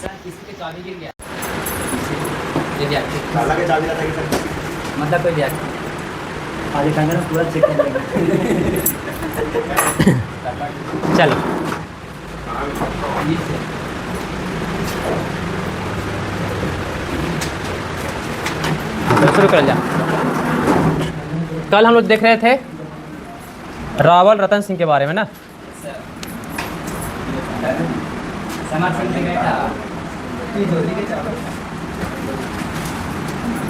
किसी की चाबी गिर गया, ये भी आपकी ताला के चाबी रहता है सर, मतलब कोई भी आगे कैमरा में पूरा चेक कर लेंगे। चलो शुरू कर जा। कल हम लोग देख रहे थे रावल रतन सिंह के बारे में ना।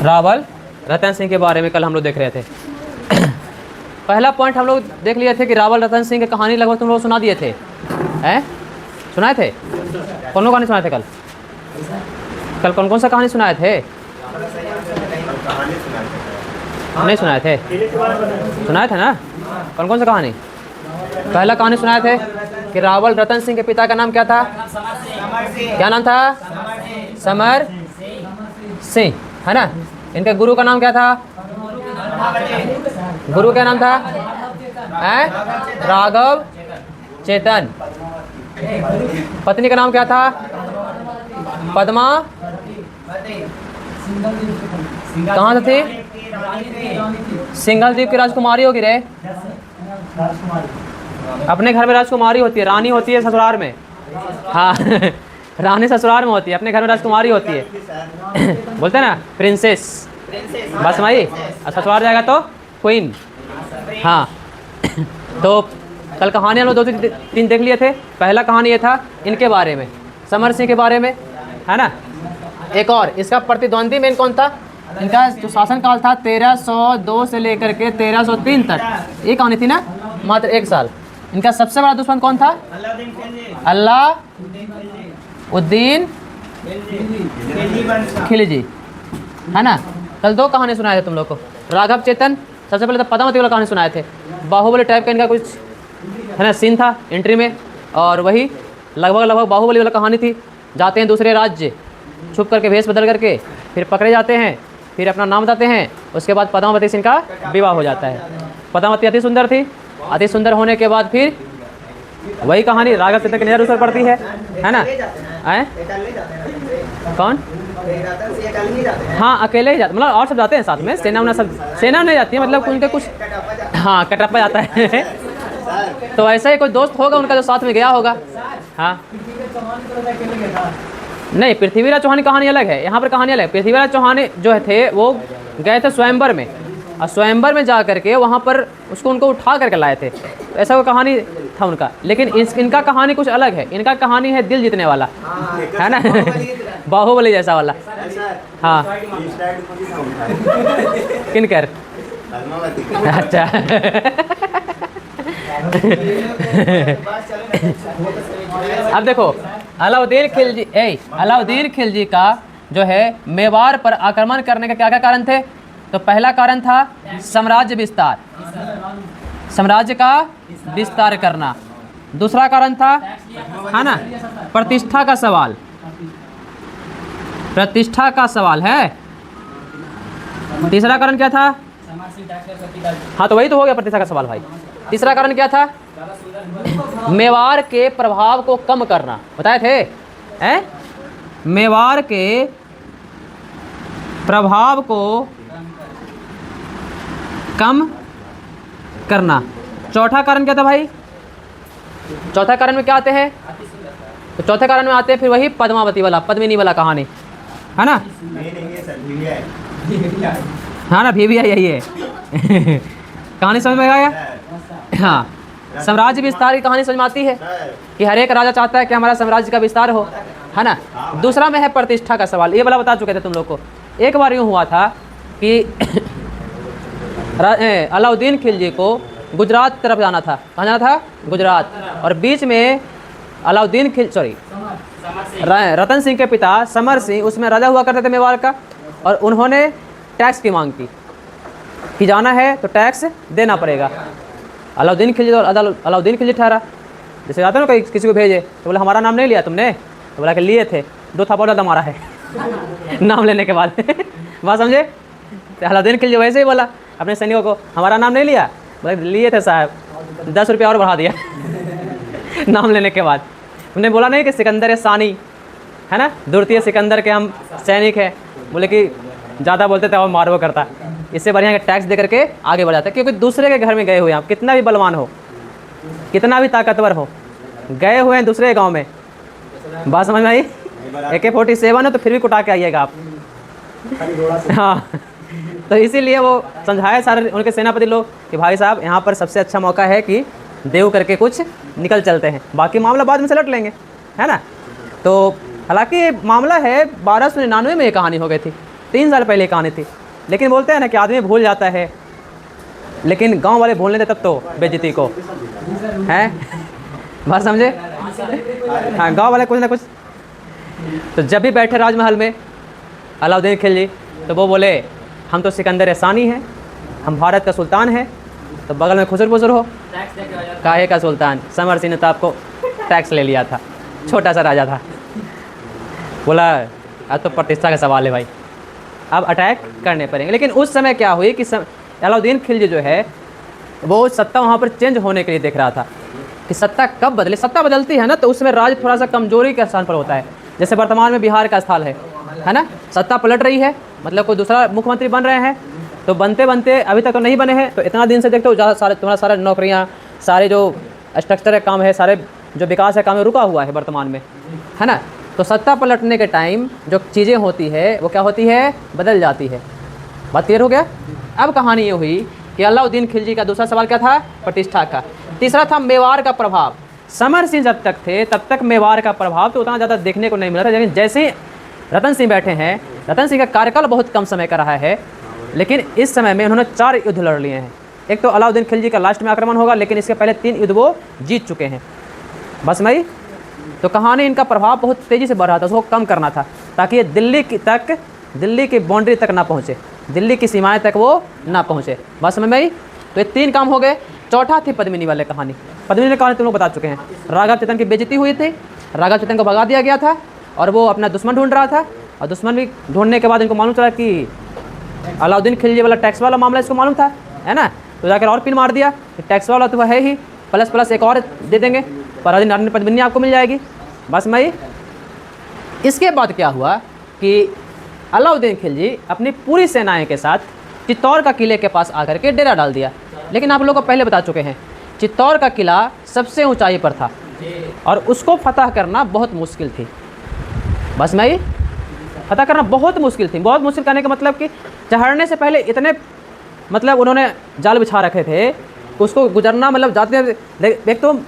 रावल रतन सिंह के बारे में कल हम लोग देख रहे थे। पहला पॉइंट हम लोग देख लिए थे कि रावल रतन सिंह की कहानी लगभग तुम लोग सुना दिए थे, हैं? सुनाए थे? कौन कहानी सुनाए थे कल? कल कौन कौन सा कहानी सुनाए थे? नहीं सुनाए थे? सुनाए थे ना? कौन कौन सा कहानी? पहला कहानी सुनाए थे कि रावल रतन सिंह के पिता का नाम क्या था? क्या नाम था? समर सिंह, है ना? इनके गुरु का नाम क्या था? गुरु का नाम था राघव चेतन। पत्नी का नाम क्या था? पद्मा। कहाँ से थी? सिंघल द्वीप की राजकुमारी होगी रे। अपने घर में राजकुमारी होती है, रानी होती है ससुराल में। हाँ रानी ससुराल में होती है, अपने घर में राजकुमारी होती है। बोलते हैं ना प्रिंसेस, बस भाई। और ससुराल जाएगा तो क्वीन। हाँ तो कल कहानी हम लोग 2-3 देख लिए थे। पहला कहानी ये था इनके बारे में, समर सिंह के बारे में, है ना। एक और इसका प्रतिद्वंदी मेन कौन था? इनका जो शासनकाल था 1302 से लेकर के 1303 तक, ये कहानी थी ना, मात्र 1 साल। इनका सबसे बड़ा दुश्मन कौन था? अलाउद्दीन खिलजी, है ना। कल 2 कहानी सुनाए थे तुम लोग को। राघव चेतन, सबसे पहले तो पद्मावती वाला कहानी सुनाए थे। बाहुबली टाइप का इनका कुछ, है ना, सीन था एंट्री में। और वही लगभग बाहुबली वाला कहानी थी। जाते हैं दूसरे राज्य, छुप करके भेष बदल करके, फिर पकड़े जाते हैं, फिर अपना नाम बताते हैं। उसके बाद पद्मावती से इनका विवाह हो जाता है। पद्मावती अति सुंदर थी। अति सुंदर होने के बाद फिर वही कहानी राघव चेतन की नज़र उस पर पड़ती है ना। आए कौन? हाँ अकेले ही जाते, मतलब और सब जाते हैं साथ में। सेना उना सब, सेना नहीं जाती है, मतलब उनके कुछ, हाँ कटप्पा जाता है तो ऐसा ही कोई दोस्त होगा उनका जो साथ में गया होगा। हाँ नहीं, पृथ्वीराज चौहान की कहानी अलग है, यहाँ पर कहानी अलग है। पृथ्वीराज चौहान जो थे वो गए थे स्वयंवर में, और स्वयंवर में जा करके वहाँ पर उनको उठा करके लाए थे। तो ऐसा कोई कहानी था उनका। लेकिन इनका कहानी कुछ अलग है। इनका कहानी है दिल जीतने वाला, है ना बाहुबली जैसा वाला। हाँ किनकर? अच्छा अब देखो अलाउद्दीन खिलजी का जो है मेवाड़ पर आक्रमण करने का क्या क्या कारण थे? तो पहला कारण था साम्राज्य विस्तार, साम्राज्य का विस्तार करना। दूसरा कारण था, है ना, प्रतिष्ठा का सवाल, प्रतिष्ठा का सवाल है। तीसरा कारण क्या था? हाँ तो वही तो हो गया प्रतिष्ठा का सवाल भाई। तीसरा कारण क्या था? मेवाड़ के प्रभाव को कम करना, बताए थे हैं? मेवाड़ के प्रभाव को कम करना। चौथा कारण क्या था भाई? चौथा कारण में क्या आते हैं? तो चौथे कारण में आते हैं फिर वही पद्मावती वाला, पद्मिनी वाला कहानी, है ना। हाँ ना, भी यही है कहानी समझ में आया? हाँ, साम्राज्य विस्तार की कहानी समझ में आती है कि हर एक राजा चाहता है कि हमारा साम्राज्य का विस्तार हो, है ना। दूसरा में है प्रतिष्ठा का सवाल, ये वाला बता चुके थे तुम लोग को। एक बार यूँ हुआ था कि अलाउद्दीन खिलजी को गुजरात तरफ जाना था। कहाँ जाना था? गुजरात। और बीच में रतन सिंह के पिता समर सिंह उसमें राजा हुआ करते थे मेवाड़ का, और उन्होंने टैक्स की मांग की कि जाना है तो टैक्स देना पड़ेगा। अलाउद्दीन खिलजी ठहरा। जैसे आता है ना कोई किसी को भेजे तो बोले हमारा नाम नहीं लिया तुमने, तो बोला कि लिए थे, 2 थप्पड़ ज़्यादा मारा है नाम लेने के बाद बात समझे? तो अलाउद्दीन खिलजी वैसे ही बोला अपने सैनिकों को, हमारा नाम नहीं लिया? बोले लिए थे साहब, 10 रुपया और बढ़ा दिया नाम लेने के बाद। उन्होंने बोला नहीं कि सिकंदर सानी, है ना, द्वितीय सिकंदर के हम सैनिक हैं, बोले कि ज़्यादा बोलते थे और मारवो करता, इससे बढ़िया कि टैक्स दे करके आगे बढ़ जाता है। क्योंकि दूसरे के घर में गए हुए हैं आप, कितना भी बलवान हो, कितना भी ताकतवर हो, गए हुए हैं दूसरे गांव में, बात समझ में आई। AK-47 है तो फिर भी कुटा के आइएगा आप। हाँ, तो इसीलिए वो समझाए सारे उनके सेनापति लोग कि भाई साहब यहाँ पर सबसे अच्छा मौका है कि देव करके कुछ निकल चलते हैं, बाकी मामला बाद में से लट लेंगे, है ना। तो हालांकि मामला है 1299 में ये कहानी हो गई थी, 3 साल पहले कहानी थी। लेकिन बोलते हैं ना कि आदमी भूल जाता है, लेकिन गांव वाले भूल लेते तब तो बेइज्जती को है, बात समझे। हाँ, गांव वाले कुछ ना कुछ। तो जब भी बैठे राजमहल में अलाउद्दीन खिलजी, तो वो बोले हम तो सिकंदर एहसानी हैं, हम भारत का सुल्तान है। तो बगल में खुसर पुसर हो, काहे का सुल्तान, समर सिंह ने तो आपको टैक्स ले लिया था, छोटा सा राजा था। बोला अब तो प्रतिष्ठा का सवाल है भाई, अब अटैक करने पड़ेंगे। लेकिन उस समय क्या हुई कि अलाउद्दीन खिलजी जो है वो सत्ता वहाँ पर चेंज होने के लिए देख रहा था कि सत्ता कब बदले। सत्ता बदलती है ना तो उसमें राज थोड़ा सा कमजोरी के स्थान पर होता है। जैसे वर्तमान में बिहार का स्थान है ना, सत्ता पलट रही है, मतलब कोई दूसरा मुख्यमंत्री बन रहे हैं, तो बनते बनते अभी तक तो नहीं बने हैं, तो इतना दिन से देखते हो ज़्यादा सारे तुम्हारा सारा नौकरियाँ, सारे जो स्ट्रक्चर है काम है, सारे जो विकास है काम है रुका हुआ है वर्तमान में, है ना। तो सत्ता पलटने के टाइम जो चीज़ें होती है वो क्या होती है, बदल जाती है। बात क्लियर हो गया। अब कहानी ये हुई कि अलाउद्दीन खिलजी का दूसरा सवाल क्या था, प्रतिष्ठा का। तीसरा था मेवाड़ का प्रभाव। समर सिंह जब तक थे तब तक मेवाड़ का प्रभाव तो उतना ज़्यादा देखने को नहीं मिला था, लेकिन जैसे ही रतन सिंह बैठे हैं, रतन सिंह का कार्यकाल बहुत कम समय का रहा है, लेकिन इस समय में उन्होंने 4 युद्ध लड़ लिए हैं। एक तो अलाउद्दीन खिलजी का लास्ट में आक्रमण होगा, लेकिन इसके पहले 3 युद्ध वो जीत चुके हैं। बस मई तो कहानी इनका प्रभाव बहुत तेज़ी से बढ़ रहा था, उसको कम करना था ताकि ये दिल्ली की बाउंड्री तक ना पहुँचे, दिल्ली की सीमाएं तक वो ना पहुँचे। बस समझ में आई। तो ये 3 काम हो गए। चौथा थी पद्मिनी वाले कहानी। पद्मिनी ने कहानी तुम लोग बता चुके हैं। राघव चेतन की बेइज्जती हुई थी, राघव चेतन को भगा दिया गया था और वो अपना दुश्मन ढूंढ रहा था, और दुश्मन भी ढूंढने के बाद इनको मालूम चला कि अलाउद्दीन खिलजी वाला टैक्स वाला मामला इसको मालूम था, है ना। तो जाकर और पिन मार दिया कि टैक्स वाला तो है ही, प्लस एक और दे देंगे, पर पद्मिनी आपको मिल जाएगी। बस मैं इसके बाद क्या हुआ कि अलाउद्दीन खिलजी अपनी पूरी सेनाएं के साथ चित्तौड़ का किले के पास आकर के डेरा डाल दिया। लेकिन आप लोगों को पहले बता चुके हैं चित्तौड़ का किला सबसे ऊंचाई पर था और उसको फतह करना बहुत मुश्किल थी। बस मैं फतह करना बहुत मुश्किल थी। बहुत मुश्किल करने का मतलब कि चढ़ने से पहले इतने मतलब उन्होंने जाल बिछा रखे थे, उसको गुजरना मतलब जाते देख तो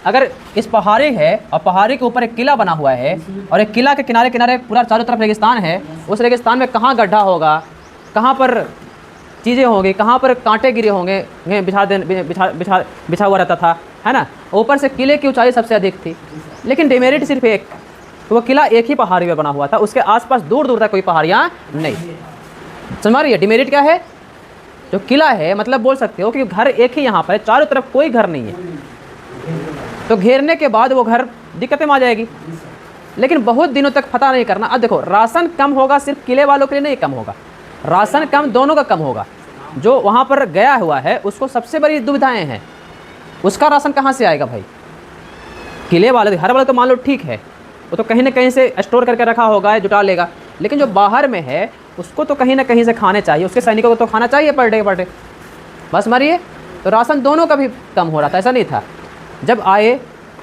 अगर इस पहाड़ी है और पहाड़ी के ऊपर एक किला बना हुआ है और एक किला के किनारे किनारे पूरा चारों तरफ रेगिस्तान है, उस रेगिस्तान में कहाँ गड्ढा होगा, कहाँ पर चीज़ें होंगी, कहाँ पर कांटे गिरे होंगे, बिछा हुआ रहता था, है ना। ऊपर से किले की ऊंचाई सबसे अधिक थी, लेकिन डिमेरिट सिर्फ एक, तो वो किला एक ही पहाड़ी पर बना हुआ था, उसके आसपास दूर दूर तक कोई पहाड़ियाँ नहीं। समझ रही है डिमेरिट क्या है। जो किला है मतलब बोल सकते हो कि घर एक ही यहाँ पर है, चारों तरफ कोई घर नहीं है, तो घेरने के बाद वो घर दिक्कतें में आ जाएगी। लेकिन बहुत दिनों तक फतह नहीं करना। अब देखो राशन कम होगा, सिर्फ किले वालों के लिए नहीं कम होगा, राशन कम दोनों का कम होगा। जो वहाँ पर गया हुआ है उसको सबसे बड़ी दुविधाएं हैं, उसका राशन कहाँ से आएगा भाई। किले वाले घर वाले तो मान लो ठीक है, वो तो कहीं ना कहीं से स्टोर करके रखा होगा, जुटा लेगा, लेकिन जो बाहर में है उसको तो कहीं ना कहीं से खाने चाहिए, उसके सैनिकों को तो खाना चाहिए पर डे। बस मारिए तो राशन दोनों का भी कम हो रहा था। ऐसा नहीं था। जब आए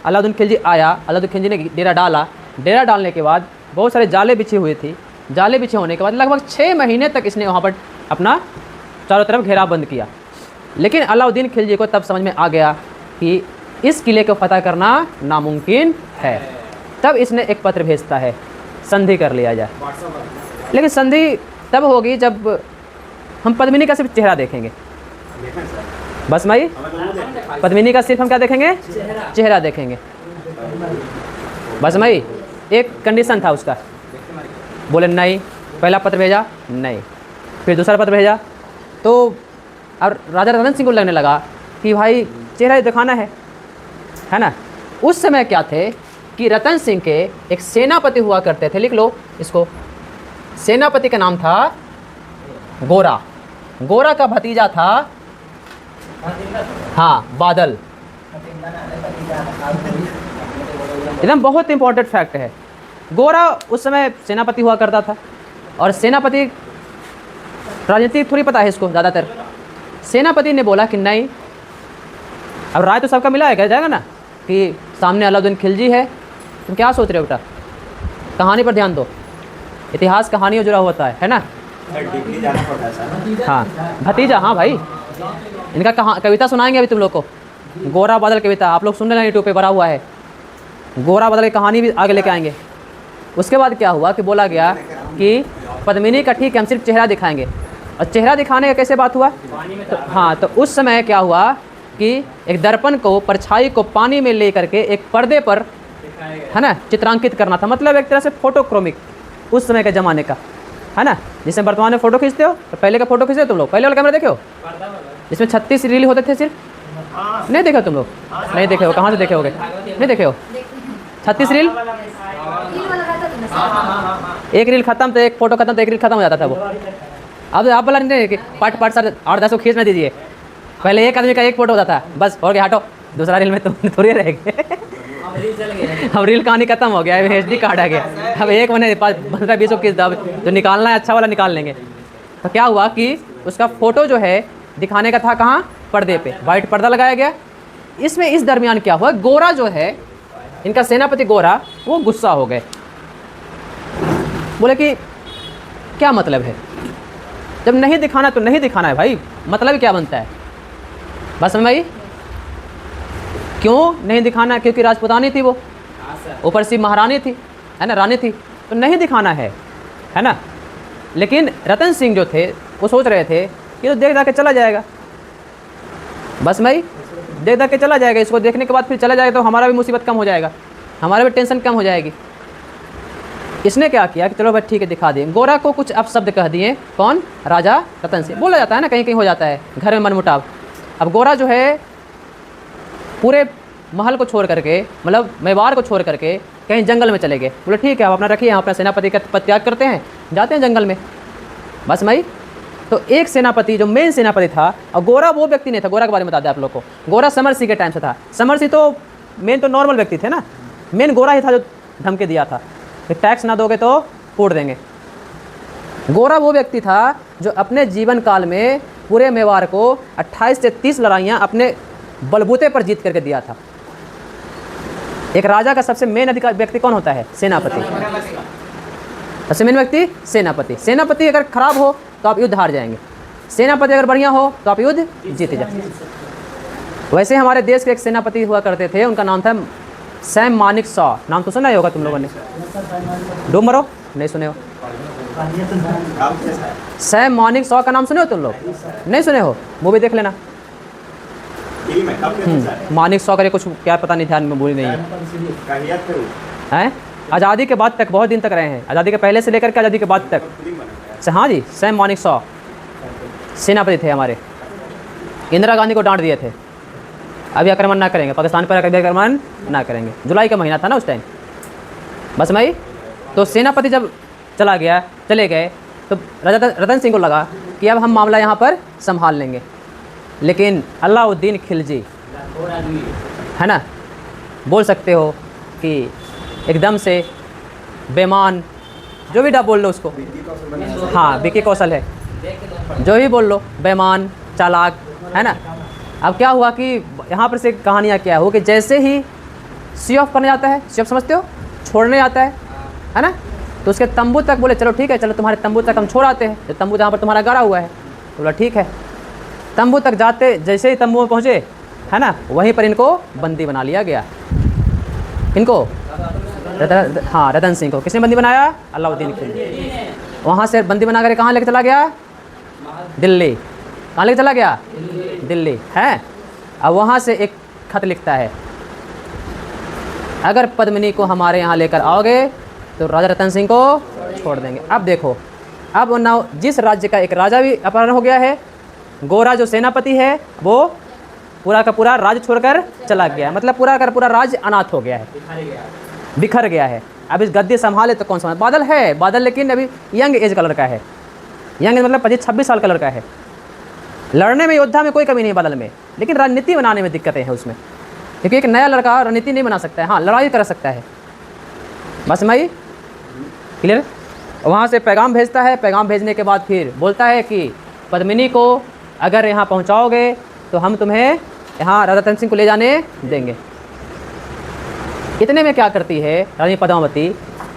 अलाउद्दीन खिलजी आया, अलाउद्दीन खिलजी ने डेरा डाला, डेरा डालने के बाद बहुत सारे जाले बिछे हुए थे, जाले बिछे होने के बाद लगभग 6 महीने तक इसने वहाँ पर अपना चारों तरफ घेराबंद किया। लेकिन अलाउद्दीन खिलजी को तब समझ में आ गया कि इस किले को फतह करना नामुमकिन है। तब इसने एक पत्र भेजता है, संधि कर लिया जाए। लेकिन संधि तब होगी जब हम पद्मिनी का सिर्फ चेहरा देखेंगे। बस भाई पद्मिनी का सिर्फ हम क्या देखेंगे, चेहरा देखेंगे। बस भाई एक कंडीशन था उसका, बोले नहीं। पहला पत्र भेजा नहीं, फिर दूसरा पत्र भेजा, तो अब राजा रतन सिंह को लगने लगा कि भाई चेहरा दिखाना है ना। उस समय क्या थे कि रतन सिंह के एक सेनापति हुआ करते थे, लिख लो इसको, सेनापति का नाम था गोरा। गोरा का भतीजा था हाँ बादल। एकदम बहुत इंपॉर्टेंट फैक्ट है। गोरा उस समय सेनापति हुआ करता था, और सेनापति राजनीति थोड़ी पता है इसको ज़्यादातर। सेनापति ने बोला कि नहीं, अब राय तो सबका मिला है, कह जाएगा ना कि सामने अलाउद्दीन खिलजी है, तुम क्या सोच रहे हो बेटा, कहानी पर ध्यान दो, इतिहास कहानियों जुड़ा होता है ना। डीपली जाना पड़ता है सर। हाँ भतीजा, हाँ भाई, इनका कविता सुनाएंगे अभी तुम लोग को, गोरा बादल कविता, आप लोग सुन लेना, यूट्यूब पे भरा हुआ है, गोरा बादल की कहानी भी आगे लेके आएंगे। उसके बाद क्या हुआ कि बोला गया कि पद्मिनी का ठीक है, हम सिर्फ चेहरा दिखाएंगे, और चेहरा दिखाने का कैसे बात हुआ, तो हाँ, तो उस समय क्या हुआ कि एक दर्पण को, परछाई को पानी में ले करके एक पर्दे पर, है ना, चित्रांकित करना था, मतलब एक तरह से फोटोक्रोमिक उस समय के ज़माने का, है ना, जिसमें वर्तमान में फ़ोटो खींचते हो, तो पहले का फ़ोटो खींचते हो तुम लोग, पहले वाला कैमरा देखे हो, जिसमें 36 रील होते थे सिर्फ, नहीं देखे हो तुम लोग, नहीं देखे हो, कहाँ से देखे होगे, नहीं देखे हो 36 रील, एक रील खत्म तो एक फ़ोटो खत्म तो एक रील खत्म हो जाता था वो। अब आप बोला नहीं कि पार्ट पार्ट सर 8-10 को खींच ना दीजिए, पहले एक आदमी का एक फ़ोटो होता था बस, और क्या हटो, दूसरा रील में तुम थोड़ी रह गए। अब रील कहानी खत्म हो गया, HD कार्ड आ गया, अब एक महीने 15-20 को किस जो निकालना है अच्छा वाला निकाल लेंगे। तो क्या हुआ कि उसका फ़ोटो जो है दिखाने का था कहाँ, पर्दे पे, वाइट पर्दा लगाया गया। इसमें इस दरमियान क्या हुआ, गोरा जो है, इनका सेनापति गोरा, वो गुस्सा हो गए, बोले कि क्या मतलब है, जब नहीं दिखाना तो नहीं दिखाना है भाई, मतलब क्या बनता है, बस समझ भाई, क्यों नहीं दिखाना, क्योंकि राजपूतानी थी वो, ऊपर से महारानी थी, है ना, रानी थी, तो नहीं दिखाना है ना। लेकिन रतन सिंह जो थे वो सोच रहे थे कि तो देख दाख के चला जाएगा, बस भाई देख दाख के चला जाएगा, इसको देखने के बाद फिर चला जाएगा तो हमारा भी मुसीबत कम हो जाएगा, हमारा भी टेंशन कम हो जाएगी। इसने क्या किया कि चलो भाई ठीक है दिखा दिए, गोरा को कुछ अपशब्द कह दिए, कौन, राजा रतन सिंह, बोला जाता है ना, कहीं कहीं हो जाता है घर में मनमुटाव। अब गोरा जो है पूरे महल को छोड़ करके, मतलब मेवाड़ को छोड़ करके कहीं जंगल में चले गए, बोले ठीक है आप अपना रखिए, हम अपना सेनापति का पद त्याग करते हैं, जाते हैं जंगल में, बस भाई। तो एक सेनापति जो मेन सेनापति था, और गोरा वो व्यक्ति नहीं था, गोरा के बारे में बता दें आप लोग को, गोरा समर सिंह के टाइम से था, समर सिंह तो मेन तो नॉर्मल व्यक्ति थे ना, मेन गोरा ही था जो धमकी दिया था कि टैक्स ना दोगे तो फोड़ देंगे। गोरा वो व्यक्ति था जो अपने जीवन काल में पूरे मेवाड़ को 28 से 30 लड़ाइयाँ अपने बलबूते पर जीत करके दिया था। एक राजा का सबसे मेन अधिकार व्यक्ति कौन होता है, सेनापति, सबसे मेन व्यक्ति सेनापति। सेनापति अगर खराब हो तो आप युद्ध हार जाएंगे, सेनापति अगर बढ़िया हो तो आप युद्ध जीत जाएंगे। वैसे हमारे देश के एक सेनापति हुआ करते थे, उनका नाम था सैम मानिक शॉ, नाम तो सुना ही होगा तुम लोगों ने, डूब मरो नहीं सुने हो, सैम मानिक शॉ का नाम सुने हो तुम लोग, नहीं सुने हो, मूवी देख लेना, मानिक शॉ करे कुछ क्या पता नहीं, ध्यान में भूल नहीं है, आज़ादी के बाद तक बहुत दिन तक रहे हैं, आज़ादी के पहले से लेकर के आज़ादी के बाद तक। हाँ जी, सैम मानिक शॉ सेनापति थे हमारे, इंदिरा गांधी को डांट दिए थे अभी आक्रमण ना करेंगे, पाकिस्तान पर कभी आक्रमण ना करेंगे, जुलाई का महीना था ना उस टाइम, बस भाई। तो सेनापति जब चले गए तो राजा रतन सिंह को लगा कि अब हम मामला यहाँ पर संभाल लेंगे, लेकिन अलाउद्दीन खिलजी, है ना, बोल सकते हो कि एकदम से बेमान, जो भी बोल लो उसको, हाँ विकी कौशल है, जो ही बोल लो, बेमान चालाक, है ना। अब क्या हुआ कि यहाँ पर से कहानियाँ क्या हो कि जैसे ही सी ऑफ करने जाता है, सी ऑफ समझते हो, छोड़ने जाता है ना, तो उसके तंबू तक बोले चलो ठीक है, चलो तुम्हारे तंबू तक हम छोड़ आते हैं, जो तंबू जहाँ पर तुम्हारा गाड़ा हुआ है, तो बोला ठीक है। तंबू तक जाते, जैसे ही तंबू में पहुँचे, है ना, वहीं पर इनको बंदी बना लिया गया, इनको हाँ रतन सिंह को किसने बंदी बनाया, अलाउद्दीन खिलजी। वहाँ से बंदी बना कर कहाँ लेके चला गया, दिल्ली, कहाँ लेके चला गया, दिल्ली, है। अब वहाँ से एक खत लिखता है, अगर पद्मिनी को हमारे यहाँ लेकर आओगे तो राजा रतन सिंह को छोड़ देंगे। अब देखो, अब ना जिस राज्य का एक राजा भी अपहरण हो गया है, गोरा जो सेनापति है वो पूरा का पूरा राज्य छोड़कर चला गया, मतलब पूरा का पूरा राज्य अनाथ हो गया है, बिखर गया है। अब इस गद्दी संभाले तो कौन सा, बादल है, बादल लेकिन अभी यंग एज का लड़का है, यंग मतलब 25-26 साल का लड़का है, लड़ने में योद्धा में कोई कमी नहीं है बादल में, लेकिन राजनीति बनाने में दिक्कतें हैं उसमें, क्योंकि एक नया लड़का रणनीति नहीं बना सकता है, हाँ लड़ाई कर सकता है, बस भाई। क्लियर। वहाँ से पैगाम भेजता है, पैगाम भेजने के बाद फिर बोलता है कि पद्मिनी को अगर यहाँ पहुँचाओगे तो हम तुम्हें यहाँ राजा रतन सिंह को ले जाने देंगे। इतने में क्या करती है रानी पद्मावती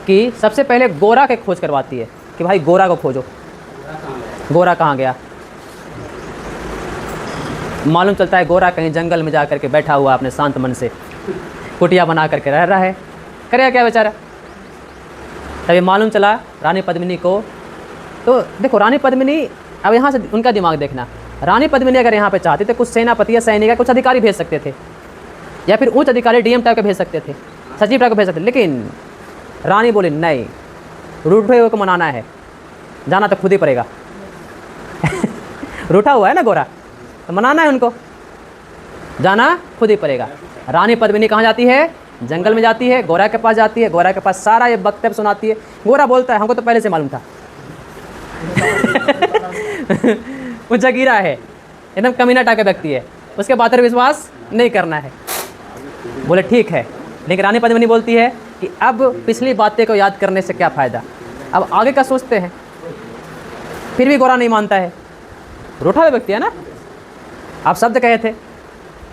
कि सबसे पहले गोरा के खोज करवाती है कि भाई गोरा को खोजो, गोरा कहाँ गया। मालूम चलता है गोरा कहीं जंगल में जा कर के बैठा हुआ अपने शांत मन से कुटिया बना करके रह रहा है, करेगा क्या बेचारा। तभी मालूम चला रानी पद्मिनी को। तो देखो रानी पद्मिनी, अब यहाँ से उनका दिमाग देखना, रानी पद्मिनी अगर यहाँ पे चाहती तो कुछ सेनापति या सैनिक या कुछ अधिकारी भेज सकते थे, या फिर उच्च अधिकारी डीएम टाइप के भेज सकते थे, सचिव टाइप को भेज सकते थे। लेकिन रानी बोली नहीं, रूठे हुए को मनाना है, जाना तो खुद ही पड़ेगा। रूठा हुआ है ना गोरा, तो मनाना है उनको, जाना खुद ही पड़ेगा। रानी पद्मिनी कहाँ जाती है? जंगल में जाती है, गोरा के पास जाती है, गोरा के पास सारा ये वक्तव्य सुनाती है। गोरा बोलता है हमको तो पहले से मालूम था। वो जगीरा है, एकदम कमीना टाइप का व्यक्ति है, उसके बात पर विश्वास नहीं करना है। बोले ठीक है। लेकिन रानी पद्मिनी बोलती है कि अब पिछली बातें को याद करने से क्या फ़ायदा, अब आगे का सोचते हैं। फिर भी गोरा नहीं मानता है, रूठा हुआ व्यक्ति है ना। आप शब्द कहे थे,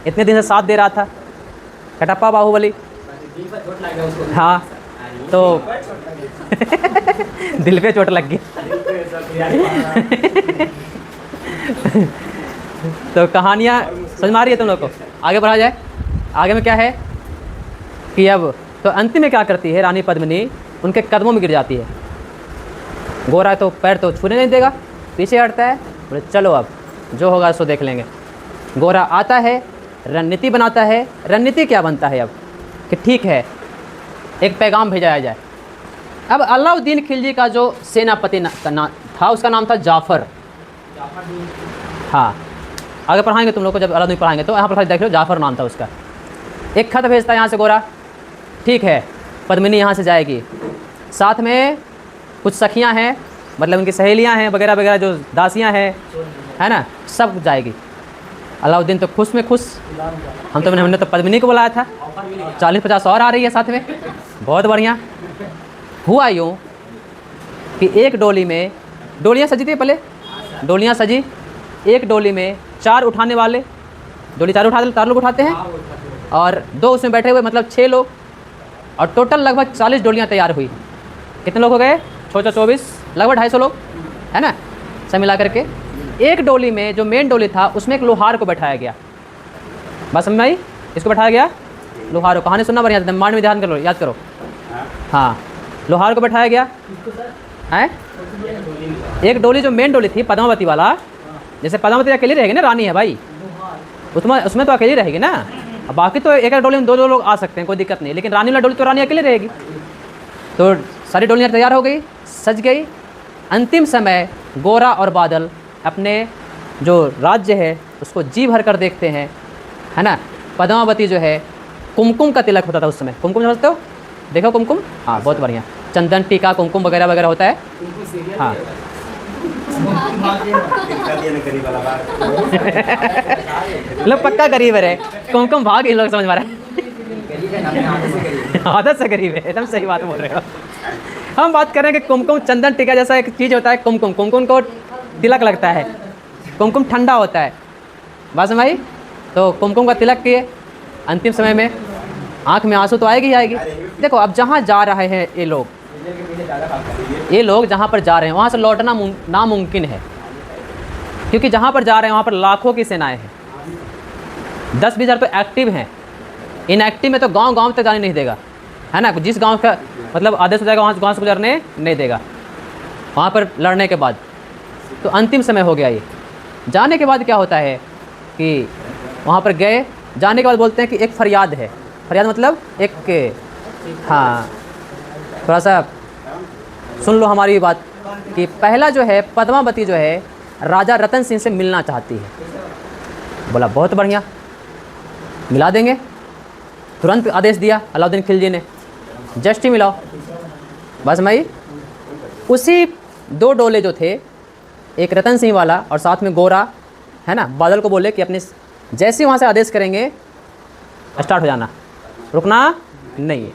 इतने दिन से साथ दे रहा था कटप्पा बाहुबली, हाँ तो दिल पे चोट लग गई। तो कहानियाँ समझ में आ रही है तुम लोग को? आगे बढ़ा जाए। आगे में क्या है कि अब तो अंतिम में क्या करती है रानी पद्मिनी, उनके कदमों में गिर जाती है। गोरा तो पैर तो छूने नहीं देगा, पीछे हटता है, बोले चलो अब जो होगा सो देख लेंगे। गोरा आता है, रणनीति बनाता है। रणनीति क्या बनता है अब कि ठीक है एक पैगाम भेजा जाए। अब अलाउद्दीन खिलजी का जो सेनापति था उसका नाम था जाफ़र। हाँ आगे पढ़ाएंगे तुम लोग को, जब अलाउद्दीन पढ़ाएंगे तो यहाँ पर देख लो, जाफ़र नाम था उसका। एक खत भेजता है यहाँ से गोरा, ठीक है पद्मिनी यहाँ से जाएगी, साथ में कुछ सखियाँ हैं, मतलब उनकी सहेलियाँ हैं वगैरह वगैरह, जो दासियाँ हैं, है ना, सब जाएगी। अलाउद्दीन तो खुश में खुश, हमने तो पद्मिनी को बुलाया था, 40-50 और आ रही है साथ में, बहुत बढ़िया। हुआ यूँ कि एक डोली में, डोलियाँ सजी थी पहले, डोलियाँ सजी, एक डोली में 4 उठाने वाले, डोली 4 लोग उठाते हैं, और 2 उसमें बैठे हुए, मतलब 6 लोग, और टोटल लगभग 40 डोलियाँ तैयार हुई। कितने लोग हो गए? 24, लगभग 250 लोग, है ना, सब मिला करके। एक डोली में जो मेन डोली था उसमें एक लोहार को बैठाया गया। बस समझ में आई? इसको बैठाया गया लोहार को। कहानी सुनना बढ़िया, माइंड में ध्यान करो, याद करो। हाँ लोहार को बैठाया गया है। एक डोली जो मेन डोली थी पद्मावती वाला, जैसे पद्मावती अकेली रहेगी ना, रानी है भाई, उसमें तो अकेली रहेगी ना। अब बाकी तो एक डोली में 2 लोग आ सकते हैं, कोई दिक्कत नहीं, लेकिन रानी वाला डोली तो रानी अकेली रहेगी। तो सारी डोलियाँ तैयार हो गई, सज गई। अंतिम समय गोरा और बादल अपने जो राज्य है उसको जी भर कर देखते हैं, है ना। पद्मावती जो है, कुमकुम का तिलक होता था उस समय, कुमकुम समझते हो? देखो कुमकुम, हाँ बहुत बढ़िया, चंदन टीका कुमकुम वगैरह वगैरह होता है। हाँ लोग पक्का गरीब है, कुमकुम भाग इन लोग, समझ मारा आदत से गरीब है, एकदम सही बात बोल रहे हो। हम बात कर रहे हैं कि कुमकुम चंदन टीका जैसा एक चीज़ होता है। कुमकुम को तिलक लगता है, कुमकुम ठंडा होता है, बात समझ आई? तो कुमकुम का तिलक किए। अंतिम समय में आँख में आंसू तो आएगी ही आएगी। देखो अब जहाँ जा रहे हैं ये लोग जहाँ पर जा रहे हैं वहाँ से लौटना नामुमकिन है, क्योंकि जहाँ पर जा रहे हैं वहाँ पर लाखों की सेनाएं हैं, 10-20 हज़ार तो एक्टिव हैं। इनएक्टिव में तो गांव तक जाने नहीं देगा, है ना। जिस गांव का मतलब आदेश हो जाएगा वहाँ गाँव से गुजरने नहीं देगा वहाँ पर लड़ने के बाद। तो अंतिम समय हो गया ये। जाने के बाद क्या होता है कि वहाँ पर गए, जाने के बाद बोलते हैं कि एक फरियाद है। फरियाद मतलब एक, हाँ थोड़ा सा सुन लो हमारी बात, कि पहला जो है पद्मावती जो है राजा रतन सिंह से मिलना चाहती है। बोला बहुत बढ़िया, मिला देंगे। तुरंत आदेश दिया अलाउद्दीन खिलजी ने, जस्ट ही मिलाओ। बस मैं उसी 2 डोले जो थे, एक रतन सिंह वाला और साथ में गोरा, है ना, बादल को बोले कि अपने जैसे वहाँ से आदेश करेंगे स्टार्ट हो जाना, रुकना नहीं है।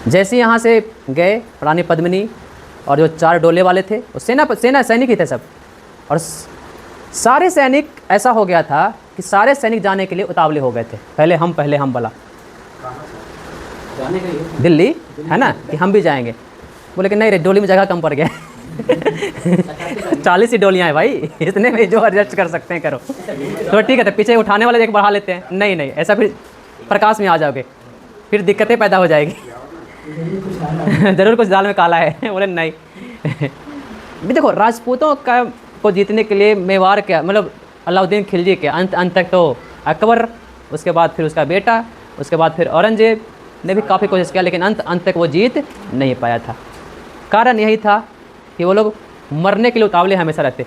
जैसे यहाँ से गए रानी पद्मिनी और जो 4 डोले वाले थे वो सेना सैनिक ही थे सब। और सारे सैनिक, ऐसा हो गया था कि सारे सैनिक जाने के लिए उतावले हो गए थे, पहले हम बला जाने के लिए दिल्ली, है ना, कि हम भी जाएंगे। बोले कि नहीं रे, डोली में जगह कम पड़ गया 40 ही डोलियाँ हैं भाई, इतने में जो एडजस्ट कर सकते हैं करो। तो ठीक है, तो पीछे उठाने वाले एक बढ़ा लेते हैं। नहीं नहीं, ऐसा फिर प्रकाश में आ जाओगे, फिर दिक्कतें पैदा हो जाएगी ज़रूर कुछ दाल में काला है बोले नहीं भी देखो, राजपूतों का को जीतने के लिए मेवाड़ क्या, मतलब अलाउद्दीन खिलजी के अंत तक तो अकबर, उसके बाद फिर उसका बेटा, उसके बाद फिर औरंगजेब ने भी काफ़ी कोशिश किया, लेकिन अंत तक वो जीत नहीं पाया था। कारण यही था कि वो लोग मरने के लिए उतावले हमेशा रहते।